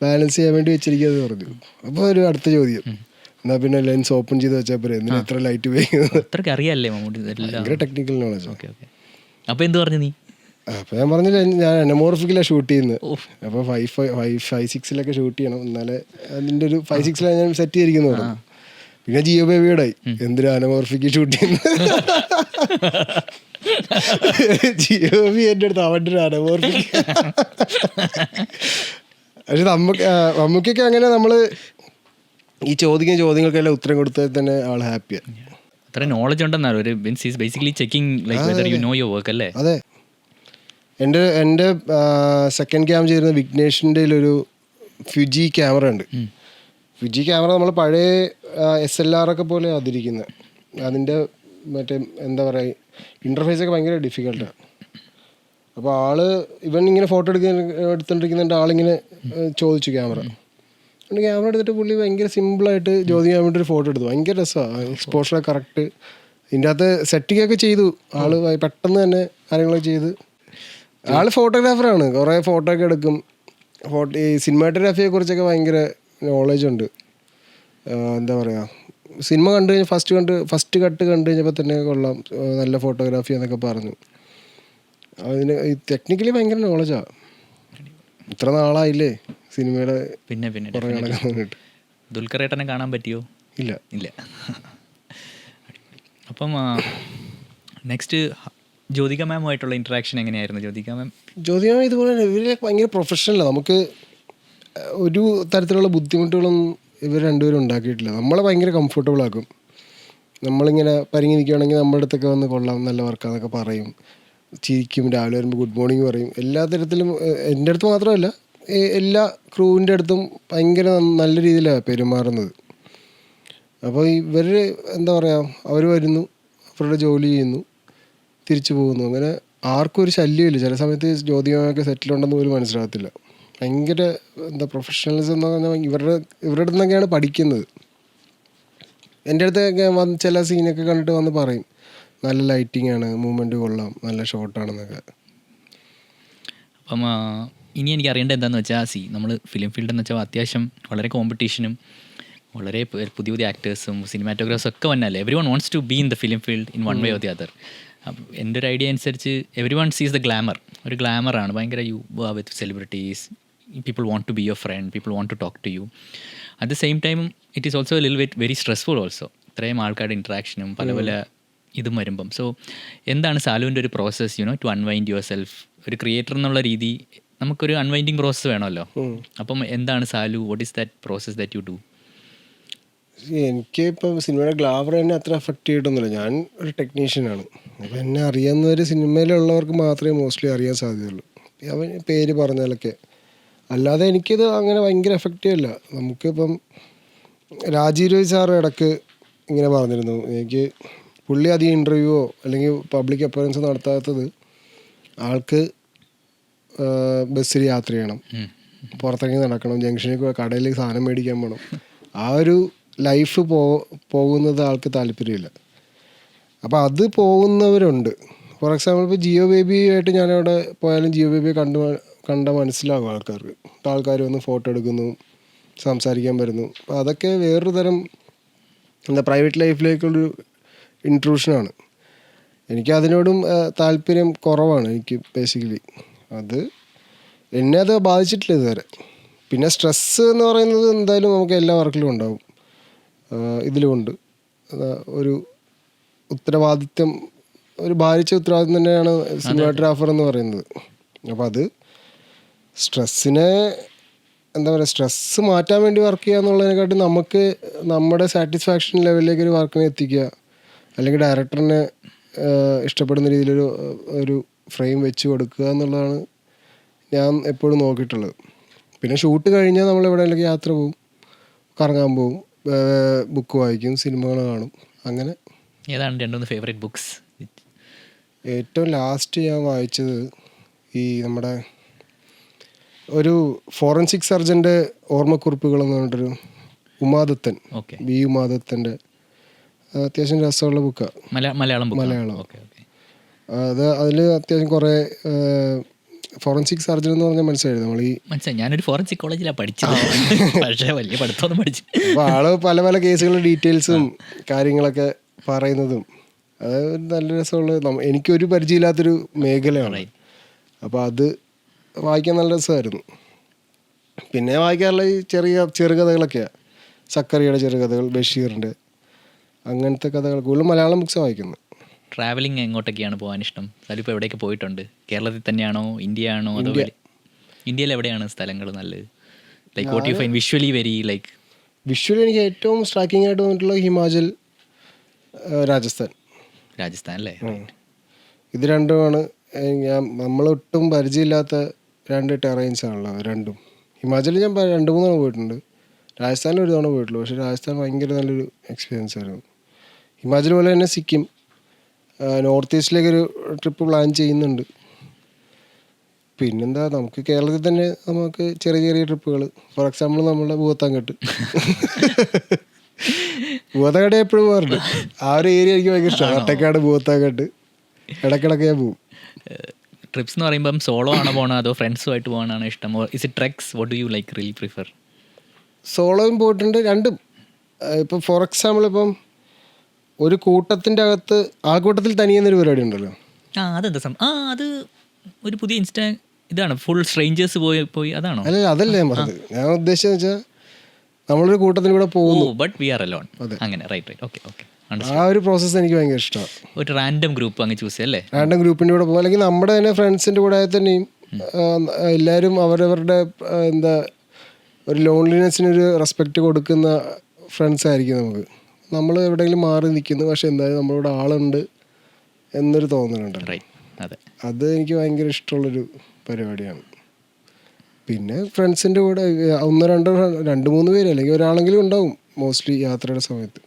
ബാലൻസ് ചെയ്യാൻ വേണ്ടി വെച്ചിരിക്കുന്നത് പറഞ്ഞു. അപ്പോൾ ഒരു അടുത്ത ചോദ്യം, എന്നാൽ പിന്നെ ലെൻസ് ഓപ്പൺ ചെയ്ത് വെച്ചാൽ പോരെ, എന്തിനാ ഇത്ര ലൈറ്റ് ഉപയോഗിക്കുന്നത്? അത്രയ്ക്ക് അറിയാമല്ലേ മമ്മൂട്ടി? ഭയങ്കര ടെക്നിക്കൽ നോളജ്. Okay okay. അപ്പോൾ എന്ത് പറഞ്ഞു നീ? അപ്പോൾ ഞാൻ പറഞ്ഞില്ല, ഞാൻ അനമോർഫിക്കിലാണ് ഷൂട്ട് ചെയ്യുന്നത്. അപ്പോൾ 5.6 ഷൂട്ട് ചെയ്യണം, എന്നാലേ അതിൻ്റെ ഒരു 5.6 ഞാൻ സെറ്റ് ചെയ്തിരിക്കുന്നു പറഞ്ഞു. പിന്നെ ജിയോ ബേബിയോടെ എന്തിനാ അനമോർഫിക്ക് ഷൂട്ട് ചെയ്യുന്നത്? ജിയോ ബേബി എൻ്റെ അടുത്ത് അവൻ്റെ ഒരു അനമോർഫിക്ക്. പക്ഷെ നമുക്കൊക്കെ അങ്ങനെ നമ്മൾ ഈ ചോദിക്കുന്ന ചോദ്യങ്ങൾക്കെല്ലാം ഉത്തരം കൊടുത്താൽ തന്നെ ആൾ ഹാപ്പിയാണ്. അത്ര നോളജ് ഉണ്ടെന്നാണ് ഒരു basically checking like whether you know your work അല്ലേ? അതെ. എൻ്റെ സെക്കൻഡ് ക്യാം ചെയ്യുന്ന വിഘ്നേഷിൻ്റെ ഒരു ഫ്യൂജി ക്യാമറ ഉണ്ട്. ഫ്യൂജി ക്യാമറ നമ്മൾ പഴയ SLR ഒക്കെ പോലെ അതിരിക്കുന്നത്. അതിൻ്റെ മറ്റേ എന്താ പറയുക, ഇൻ്റർഫേസൊക്കെ ഭയങ്കര ഡിഫിക്കൽട്ടാണ്. അപ്പോൾ ഇവൻ ഇങ്ങനെ ഫോട്ടോ എടുത്തോണ്ടിരിക്കുന്നുണ്ട്, ആളിങ്ങനെ ചോദിച്ചു ക്യാമറ എടുത്തിട്ട് പുള്ളി ഭയങ്കര സിമ്പിളായിട്ട് ജ്യോതിക്കാൻ വേണ്ടി ഒരു ഫോട്ടോ എടുത്തു. ഭയങ്കര രസമാണ്, എക്സ്പോഷറൊക്കെ കറക്റ്റ്. ഇതിൻ്റെ അകത്ത് സെറ്റിംഗ് ഒക്കെ ചെയ്തു ആള്, പെട്ടെന്ന് തന്നെ കാര്യങ്ങളൊക്കെ ചെയ്ത്. ആള് ഫോട്ടോഗ്രാഫറാണ്, കുറേ ഫോട്ടോ ഒക്കെ എടുക്കും. ഈ സിനിമാറ്റോഗ്രാഫിയെ കുറിച്ചൊക്കെ ഭയങ്കര നോളജ് ഉണ്ട്. എന്താ പറയുക, സിനിമ കണ്ടു കഴിഞ്ഞാൽ ഫസ്റ്റ് കട്ട് കണ്ടു കഴിഞ്ഞപ്പോൾ തന്നെ കൊള്ളാം, നല്ല ഫോട്ടോഗ്രാഫി എന്നൊക്കെ പറഞ്ഞു. അതിന് ടെക്നിക്കലി ഭയങ്കര നോളജാണ്. ഇത്ര നാളായില്ലേ സിനിമയുടെ. പിന്നെ ദുൽഖറേട്ടനെ കാണാൻ പറ്റിയോ? ഇല്ല. അപ്പം നെക്സ്റ്റ് ജ്യോതിക മാമുമായിട്ടുള്ള ഇൻട്രാക്ഷൻ എങ്ങനെയായിരുന്നു? ജ്യോതിക മാം ഇതുപോലെ ഇവരെ ഭയങ്കര പ്രൊഫഷണലാണ്. നമുക്ക് ഒരു തരത്തിലുള്ള ബുദ്ധിമുട്ടുകളൊന്നും ഇവർ രണ്ടുപേരും ഉണ്ടാക്കിയിട്ടില്ല. നമ്മളെ ഭയങ്കര കംഫർട്ടബിൾ ആക്കും. നമ്മളിങ്ങനെ പരിങ്ങി നിൽക്കുകയാണെങ്കിൽ നമ്മുടെ അടുത്തൊക്കെ വന്ന് കൊള്ളാം, നല്ല വർക്കാന്നൊക്കെ പറയും, ചിരിക്കും, രാവിലെ വരുമ്പോൾ ഗുഡ് മോർണിംഗ് പറയും. എല്ലാ തരത്തിലും എൻ്റെ അടുത്ത് മാത്രമല്ല എല്ലാ ക്രൂവിൻ്റെ അടുത്തും ഭയങ്കര നല്ല രീതിയിലാണ് പെരുമാറുന്നത്. അപ്പോൾ ഇവർ എന്താ പറയുക, അവർ വരുന്നു, അവരുടെ ജോലി ചെയ്യുന്നു, തിരിച്ചു പോകുന്നു. അങ്ങനെ ആർക്കും ഒരു ശല്യമില്ല. ചില സമയത്ത് ജ്യോതികമൊക്കെ സെറ്റിലുണ്ടെന്ന് പോലും മനസ്സിലാകത്തില്ല. ഭയങ്കര പ്രൊഫഷണലിസം എന്ന് പറഞ്ഞാൽ ഇവരുടെ അടുത്ത് നിന്നൊക്കെയാണ് പഠിക്കുന്നത്. എൻ്റെ അടുത്തൊക്കെ ചില സീനൊക്കെ കണ്ടിട്ട് വന്ന് പറയും, നല്ല ലൈറ്റിംഗ് ആണ്, മൂവ്മെൻറ്റ് കൊള്ളാം, നല്ല ഷോട്ടാണെന്നൊക്കെ. അപ്പം ഇനി എനിക്ക് അറിയേണ്ടത് എന്താണെന്ന് വെച്ചാൽ, നമ്മൾ ഫിലിം ഫീൽഡ് എന്ന് വെച്ചാൽ അത്യാവശ്യം വളരെ കോമ്പറ്റീഷനും വളരെ പുതിയ ആക്ടേഴ്സും സിനിമാറ്റോഗ്രാഫേഴ്സും ഒക്കെ വന്നാലേ everyone wants to be in the film field in one way or the other. എൻ്റെ ഒരു ഐഡിയ അനുസരിച്ച് everyone sees the glamour. ഒരു ഗ്ലാമറാണ് ഭയങ്കര. You with celebrities, people want to be your friend, people want to talk to you. At the same time it is also a little bit very stressful also. ഇത്രയും ആൾക്കാരുടെ ഇൻട്രാക്ഷനും പല ഇതും വരുമ്പം. So എന്താണ് സാലുവിൻ്റെ ഒരു process to unwind yourself? ഒരു creator എന്നുള്ള രീതി നമുക്കൊരു അൺവൈൻഡിങ് പ്രോസസ്സ് വേണമല്ലോ. അപ്പം എന്താണ് Salu, what is that process that you do? എനിക്ക് ഇപ്പം സിനിമയുടെ ഗ്ലാമർ എന്നെ അത്ര എഫക്റ്റ് ചെയ്തിട്ടൊന്നുമില്ല. ഞാൻ ഒരു ടെക്നീഷ്യനാണ്. അപ്പോൾ എന്നെ അറിയാവുന്നവർ സിനിമയിലുള്ളവർക്ക് മാത്രമേ മോസ്റ്റ്ലി അറിയാൻ സാധ്യതയുള്ളൂ, അവൻ പേര് പറഞ്ഞാലൊക്കെ. അല്ലാതെ എനിക്കിത് അങ്ങനെ ഭയങ്കര എഫക്റ്റ് ചെയ്യില്ല. നമുക്കിപ്പം രാജീവ് രവി സാർ ഇടയ്ക്ക് ഇങ്ങനെ പറഞ്ഞിരുന്നു, എനിക്ക് പുള്ളി അധികം ഇൻ്റർവ്യൂവോ അല്ലെങ്കിൽ പബ്ലിക് അപ്പിയറൻസ് നടത്താത്തത് ആൾക്ക് ബസ്സിൽ യാത്ര ചെയ്യണം, പുറത്തിറങ്ങി നടക്കണം, ജംഗ്ഷനിൽ കടയിൽ സാധനം മേടിക്കാൻ പോകണം. ആ ഒരു ലൈഫ് പോകുന്നത് ആൾക്ക് താല്പര്യമില്ല. അപ്പോൾ അത് പോകുന്നവരുണ്ട്. ഫോർ എക്സാമ്പിൾ ഇപ്പോൾ ജിയോ ബേബിയായിട്ട് ഞാനവിടെ പോയാലും ജിയോ ബേബിയെ കണ്ട മനസ്സിലാകും ആൾക്കാർക്ക്. ആൾക്കാർ വന്ന് ഫോട്ടോ എടുക്കുന്നു, സംസാരിക്കാൻ വരുന്നു. അപ്പോൾ അതൊക്കെ വേറൊരു തരം പ്രൈവറ്റ് ലൈഫിലേക്കുള്ളൊരു ഇൻട്രൂഷനാണ്. എനിക്കതിനോടും താല്പര്യം കുറവാണ് എനിക്ക് ബേസിക്കലി. എന്നെ അത് ബാധിച്ചിട്ടില്ല ഇതുവരെ. പിന്നെ സ്ട്രെസ്സ് എന്ന് പറയുന്നത് എന്തായാലും നമുക്ക് എല്ലാ വർക്കിലും ഉണ്ടാവും. ഇതിലുമുണ്ട്. ഒരു ഉത്തരവാദിത്വം, ഒരു ഭാരിച്ച ഉത്തരവാദിത്വം തന്നെയാണ് സിനിമാറ്റോഗ്രാഫർ എന്ന് പറയുന്നത്. അപ്പോൾ അത് സ്ട്രെസ്സിനെ എന്താ പറയുക, സ്ട്രെസ്സ് മാറ്റാൻ വേണ്ടി വർക്ക് ചെയ്യുക എന്നുള്ളതിനെക്കാട്ടും നമുക്ക് നമ്മുടെ സാറ്റിസ്ഫാക്ഷൻ ലെവലിലേക്ക് ഒരു വർക്കിനെ എത്തിക്കുക, അല്ലെങ്കിൽ ഡയറക്ടറിനെ ഇഷ്ടപ്പെടുന്ന രീതിയിലൊരു ഒരു ഫ്രെയിം വെച്ച് കൊടുക്കുക എന്നുള്ളതാണ് ഞാൻ എപ്പോഴും നോക്കിയിട്ടുള്ളത്. പിന്നെ ഷൂട്ട് കഴിഞ്ഞാൽ നമ്മൾ എവിടെയെങ്കിലും യാത്ര പോവും, കറങ്ങാൻ പോവും, ബുക്ക് വായിക്കും, സിനിമകൾ കാണും. അങ്ങനെ. ഏതാണ് 2-3 ഫേവറേറ്റ് ബുക്സ്? ഏറ്റവും ലാസ്റ്റ് ഞാൻ വായിച്ചത് ഈ നമ്മുടെ ഒരു ഫോറൻസിക് സർജൻ്റെ ഓർമ്മക്കുറിപ്പുകൾ എന്ന് പറഞ്ഞിട്ടൊരു ഉമാദത്തൻ, ബി ഉമാദത്തൻ്റെ അത്യാവശ്യം രസമുള്ള ബുക്കാണ്. മലയാളം. അതിൽ അത്യാവശ്യം കുറേ ഫോറൻസിക് സർജൻ എന്ന് പറഞ്ഞാൽ മനസ്സിലായി. ഞാനൊരു ഫോറൻസിക് കോളേജിലാണ് പഠിച്ചത്, പക്ഷേ വലിയ പഠിത്തമൊന്നും പഠിച്ചു. അപ്പോൾ ആള് പല പല കേസുകളുടെ ഡീറ്റെയിൽസും കാര്യങ്ങളൊക്കെ പറയുന്നതും അത് നല്ല രസമുള്ള, എനിക്കൊരു പരിചയമില്ലാത്തൊരു മേഖലയാണ്. അപ്പോൾ അത് വായിക്കാൻ നല്ല രസമായിരുന്നു. പിന്നെ വായിക്കാറുള്ള ഈ ചെറുകഥകളൊക്കെയാണ്, സക്കറിയുടെ ചെറുകഥകൾ, ബഷീറിൻ്റെ അങ്ങനത്തെ കഥകൾ. കൂടുതലും മലയാളം ബുക്സ് വായിക്കുന്നത്. ട്രാവലിംഗ് എങ്ങോട്ടൊക്കെയാണ് പോകാൻ ഇഷ്ടം? അതിപ്പോൾ എവിടെയൊക്കെ പോയിട്ടുണ്ട്? കേരളത്തിൽ തന്നെയാണോ, ഇന്ത്യ ആണോ, അതോ ഇന്ത്യയിൽ എവിടെയാണ് സ്ഥലങ്ങൾ നല്ലത്? Like what you find visually very like? Visually എനിക്ക് ഏറ്റവും സ്ട്രൈക്കിംഗ് ആയിട്ട് തോന്നിയിട്ടുള്ളത് ഹിമാചൽ, രാജസ്ഥാൻ അല്ലേ? ഇത് രണ്ടുമാണ് നമ്മളൊട്ടും പരിചയമില്ലാത്ത 2 ടെറൈൻസ് ആണല്ലോ രണ്ടും. ഹിമാചലിൽ ഞാൻ 2-3 തവണ പോയിട്ടുണ്ട്, രാജസ്ഥാനിൽ ഒരു തവണ പോയിട്ടുള്ളൂ. പക്ഷേ രാജസ്ഥാൻ ഭയങ്കര നല്ലൊരു എക്സ്പീരിയൻസ് ആയിരുന്നു. ഹിമാചൽ പോലെ തന്നെ സിക്കിം, നോർത്ത് ഈസ്റ്റിലേക്കൊരു ട്രിപ്പ് പ്ലാൻ ചെയ്യുന്നുണ്ട്. പിന്നെന്താ, നമുക്ക് കേരളത്തിൽ തന്നെ നമുക്ക് ചെറിയ ചെറിയ ട്രിപ്പുകൾ, ഫോർ എക്സാമ്പിൾ നമ്മുടെ ഭൂത്താങ്കെട്ട് എപ്പോഴും പോകാറുണ്ട്. ആ ഒരു ഏരിയ എനിക്ക് ഭയങ്കര ഇഷ്ടമാണ്. ഒറ്റക്കാട്, ഭൂത്താങ്കെട്ട് ഇടയ്ക്കിടയ്ക്ക് ഞാൻ പോകും. ട്രിപ്സ് എന്ന് പറയുമ്പം സോളോ ആണോ പോകണം, അതോ ഫ്രണ്ട്സുമായിട്ട് പോകാനാണ് ഇഷ്ടം? Is it treks? What do you like really prefer? സോളോയും പോയിട്ടുണ്ട്, രണ്ടും. ഇപ്പം ഫോർ എക്സാമ്പിൾ ഇപ്പം ഒരു കൂട്ടത്തിൻ്റെ അകത്ത് ആൾക്കൂട്ടത്തിൽ തനിയെന്നൊരു പരിപാടി ഉണ്ടല്ലോ. അതെന്താ അത് ഒരു പുതിയ ഇതാണ്, ഫുൾ സ്ട്രേഞ്ചേഴ്സ് പോയി അതാണോ? അതല്ലേ ഞാൻ പറഞ്ഞത്. ഞാൻ ഉദ്ദേശിച്ചത് വെച്ചാൽ നമ്മളൊരു കൂട്ടത്തിന് കൂടെ പോകുന്നു, ബട്ട് വി ആർ അലോൺ. അങ്ങനെ, റൈറ്റ്. ഓക്കെ. ആ ഒരു പ്രോസസ്സ് എനിക്ക് ഭയങ്കര ഇഷ്ടമാണ്. ഒരു റാൻഡം ഗ്രൂപ്പ് അങ്ങ് ചൂസ് ചെയ്യല്ലേ? റാൻഡം ഗ്രൂപ്പിൻ്റെ കൂടെ പോകും, അല്ലെങ്കിൽ നമ്മുടെ തന്നെ ഫ്രണ്ട്സിൻ്റെ കൂടെ തന്നെയും. എല്ലാവരും അവരവരുടെ എന്താ ഒരു ലോൺലിനെസ്സിനൊരു റെസ്പെക്റ്റ് കൊടുക്കുന്ന ഫ്രണ്ട്സ് ആയിരിക്കും നമുക്ക്. നമ്മൾ എവിടെയെങ്കിലും മാറി നിൽക്കുന്നു, പക്ഷെ എന്തായാലും നമ്മളിവിടെ ആളുണ്ട് എന്നൊരു തോന്നലുണ്ട്. അത് എനിക്ക് ഭയങ്കര ഇഷ്ടമുള്ളൊരു പരിപാടിയാണ്. പിന്നെ ഫ്രണ്ട്സിൻ്റെ കൂടെ 1-2-3 പേര് അല്ലെങ്കിൽ ഒരാളെങ്കിലും ഉണ്ടാവും മോസ്റ്റ്ലി യാത്രയുടെ സമയത്ത്.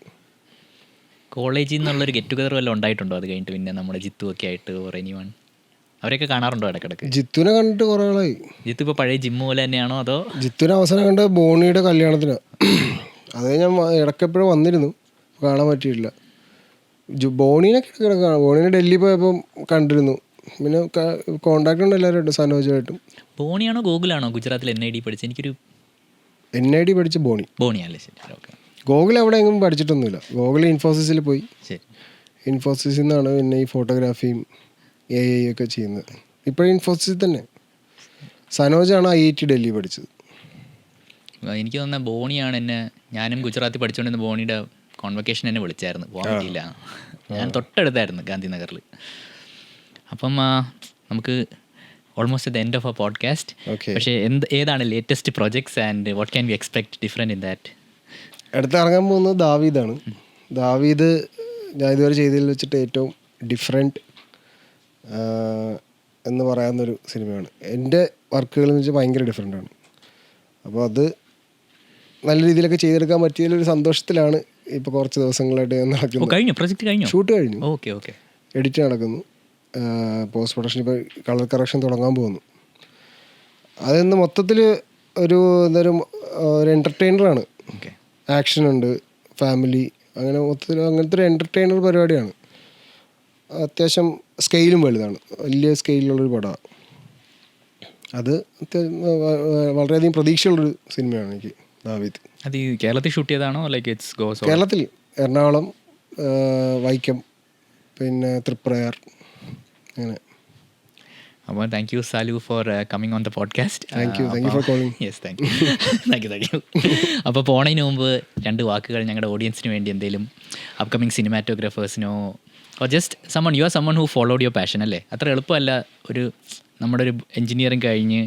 കോളേജിൽ നിന്നുള്ളൊരു ഗെറ്റ് ടുഗദർ വല്ലതും ഉണ്ടായിട്ടുണ്ടോ? അത് കഴിഞ്ഞിട്ട് പിന്നെ നമ്മുടെ ജിത്തു ഒക്കെ ആയിട്ട് എനിവൺ അവരെയൊക്കെ കാണാറുണ്ടോ ഇടയ്ക്കിടയ്ക്ക്? ജിത്തുവിനെ കണ്ടിട്ട് കുറേ ആളായി. ജിത്തു ഇപ്പോൾ പഴയ ജിമ്മ് പോലെ തന്നെയാണോ, അതോ? ജിത്തുവിനെ അവസാനം കണ്ട ബോണിയുടെ കല്യാണത്തിന്. അത് ഞാൻ ഇടയ്ക്കെപ്പോഴും വന്നിരുന്നു, കാണാൻ പറ്റിയിട്ടില്ല. ബോണീനെ കിടക്കാണ്. ബോണീനെ ഡൽഹി പോയപ്പോൾ കണ്ടിരുന്നു. പിന്നെ കോണ്ടാക്ട് ഉണ്ട് എല്ലാവരും, സനോജുമായിട്ടും. ബോണിയാണോ ഗോകുലാണോ ഗുജറാത്തിൽ NID പഠിച്ചത്? എനിക്കൊരു NID പഠിച്ച ബോണിയല്ലേ? ശരി, ഓക്കെ. ഗോകുൽ അവിടെ എങ്ങും പഠിച്ചിട്ടൊന്നുമില്ല. ഗോകുൽ ഇൻഫോസിസിൽ പോയി. ശരി. ഇൻഫോസിസിൽ നിന്നാണ് പിന്നെ ഈ ഫോട്ടോഗ്രാഫിയും AI ഒക്കെ ചെയ്യുന്നത്. ഇപ്പോഴും ഇൻഫോസിസിൽ തന്നെ. സനോജാണ് IIT ഡൽഹി പഠിച്ചത്. എനിക്ക് തോന്നുന്ന ബോണിയാണ് ഞാനും ഗുജറാത്തിൽ പഠിച്ചുകൊണ്ടിരുന്ന ബോണിയുടെ കോൺവക്കേഷൻ എന്നെ വിളിച്ചായിരുന്നു, പോകാൻ പറ്റിയില്ല. ഞാൻ തൊട്ടടുത്തായിരുന്നു ഗാന്ധിനഗറിൽ. അപ്പം നമുക്ക് almost the end of A podcast. പക്ഷേ ഏതാണ് latest projects and what can we expect different in that? അടുത്ത് ഇറങ്ങാൻ പോകുന്നത് ദാവീദാണ്. ദാവീദ് ഞാൻ ഇതുവരെ ചെയ്തതിൽ വെച്ചിട്ട് ഏറ്റവും ഡിഫറെൻറ്റ് എന്ന് പറയാവുന്നൊരു സിനിമയാണ്. എൻ്റെ വർക്കുകളെന്ന് വെച്ചാൽ ഭയങ്കര ഡിഫറെൻ്റാണ്. അപ്പോൾ അത് നല്ല രീതിയിലൊക്കെ ചെയ്തെടുക്കാൻ പറ്റിയതിലൊരു സന്തോഷത്തിലാണ് ഇപ്പോൾ കുറച്ച് ദിവസങ്ങളായിട്ട് നടക്കുന്നത്. ഷൂട്ട് കഴിഞ്ഞു, എഡിറ്റ് നടക്കുന്നു, പോസ്റ്റ് പ്രൊഡക്ഷൻ ഇപ്പോൾ കളർ കറക്ഷൻ തുടങ്ങാൻ പോകുന്നു. അതിന്ന് മൊത്തത്തിൽ ഒരു എൻ്റർടൈനറാണ്. ആക്ഷനുണ്ട്, ഫാമിലി, അങ്ങനെ മൊത്തത്തിൽ അങ്ങനത്തെ ഒരു എൻ്റർടൈനർ പരിപാടിയാണ്. അത്യാവശ്യം സ്കെയിലും വലുതാണ്, വലിയ സ്കെയിലുള്ളൊരു പടമാണ്. അത് വളരെയധികം പ്രതീക്ഷയുള്ളൊരു സിനിമയാണ് എനിക്ക് ദാവീദ്. അത് കേരളത്തിൽ ഷൂട്ട് ചെയ്തതാണോ? കേരളത്തിൽ എറണാകുളം, വൈക്കം, പിന്നെ തൃപ്രയാർ, അങ്ങനെ. അപ്പോൾ thank you Salu for coming on the podcast. Thank you for calling. Yes, thank you. അപ്പോൾ പോണതിന് മുമ്പ് 2 വാക്കുകൾ ഞങ്ങളുടെ ഓഡിയൻസിന് വേണ്ടി എന്തെങ്കിലും അപ്കമിങ് സിനിമാറ്റോഗ്രാഫേഴ്സിനോ just someone you are someone who followed your passion അല്ലേ? അത്ര എളുപ്പമല്ല നമ്മുടെ ഒരു എൻജിനീയറിങ് കഴിഞ്ഞ്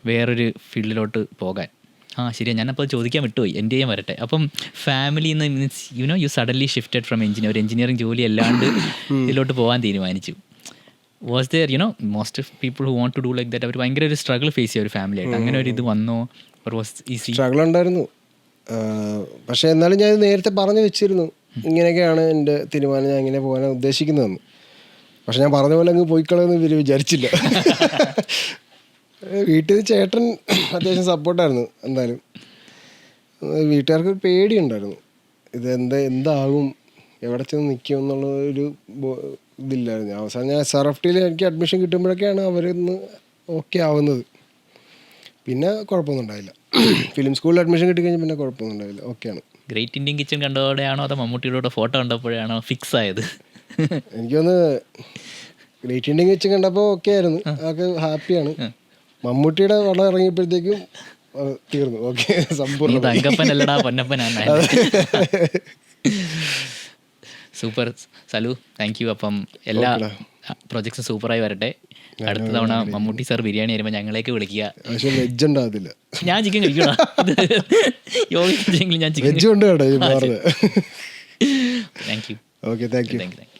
വേറൊരു ഫീൽഡിലോട്ട് പോകാൻ. ശരിയാണ്, ഞാനപ്പോൾ ചോദിക്കാൻ വിട്ടുപോയി, എൻ്റെ ചെയ്യാൻ വരട്ടെ. അപ്പം ഫാമിലിയിൽ നിന്ന് means you suddenly shifted from ഒരു എഞ്ചിനീയറിംഗ് ജോലി അല്ലാണ്ട് ഇതിലോട്ട് പോകാൻ തീരുമാനിച്ചു. Was there most of people who want to do like that അവർ ഭയങ്കര ഒരു സ്ട്രഗിൾ ഫേസ് ചെയ്യുക ഒരു ഫാമിലി ആയിട്ട്, അങ്ങനെ ഒരു ഇത് വന്നോ? സ്ട്രഗിൾ ഉണ്ടായിരുന്നു, പക്ഷേ എന്നാലും ഞാൻ നേരത്തെ പറഞ്ഞു വെച്ചിരുന്നു ഇങ്ങനെയൊക്കെയാണ് എൻ്റെ തീരുമാനം, ഞാൻ ഇങ്ങനെ പോകാനാണ് ഉദ്ദേശിക്കുന്നതെന്ന്. പക്ഷെ ഞാൻ പറഞ്ഞ പോലെ അങ്ങ് പോയിക്കളയെന്ന് ഇവർ വിചാരിച്ചില്ല. വീട്ടിൽ ചേട്ടൻ അത്യാവശ്യം സപ്പോർട്ടായിരുന്നു. എന്തായാലും വീട്ടുകാർക്ക് ഒരു പേടിയുണ്ടായിരുന്നു, എന്താകും, എവിടെ ചെന്ന് നിൽക്കും എന്നുള്ള ഒരു ഇതില്ലായിരുന്നു. അവസാനം ഞാൻ SRFTയിൽ എനിക്ക് അഡ്മിഷൻ കിട്ടുമ്പോഴൊക്കെയാണ് അവരൊന്ന് ഓക്കെ ആവുന്നത്. പിന്നെ കുഴപ്പമൊന്നും ഉണ്ടായില്ല. ഫിലിം സ്കൂളിൽ അഡ്മിഷൻ കിട്ടിക്കഴിഞ്ഞാൽ പിന്നെ കുഴപ്പമൊന്നും ഉണ്ടായില്ല, ഓക്കെയാണ്. ഗ്രേറ്റ് ഇന്ത്യൻ കിച്ചൺ കണ്ടതോടെയാണോ അതോ മമ്മൂട്ടിയുടെ ഫോട്ടോ കണ്ടപ്പോഴാണോ ഫിക്സ് ആയത്? എനിക്കൊന്ന് ഗ്രേറ്റ് ഇന്ത്യൻ കിച്ചൺ കണ്ടപ്പോൾ ഓക്കെ ആയിരുന്നു, അതൊക്കെ ഹാപ്പിയാണ്. മമ്മൂട്ടിയുടെ വളം ഇറങ്ങിയപ്പോഴത്തേക്കും തീർന്നു, ഓക്കെ, സമ്പൂർണ്ണ. തങ്കപ്പനല്ലടാ പൊന്നപ്പനാണ്. Super Salu, thank you. അപ്പം എല്ലാ പ്രൊജക്ട്സും സൂപ്പറായി വരട്ടെ. അടുത്ത തവണ മമ്മൂട്ടി സാർ ബിരിയാണി വരുമ്പോൾ ഞങ്ങളേക്ക് വിളിക്കുക. പക്ഷേ വെജ് ഉണ്ടാകത്തില്ല, ഞാൻ ചിക്കൻ കഴിക്കണം. യോഗ ഞാൻ ചിക്കൻ വെജ് ഉണ്ട് കേട്ടോ. Thank you. Okay, thank you.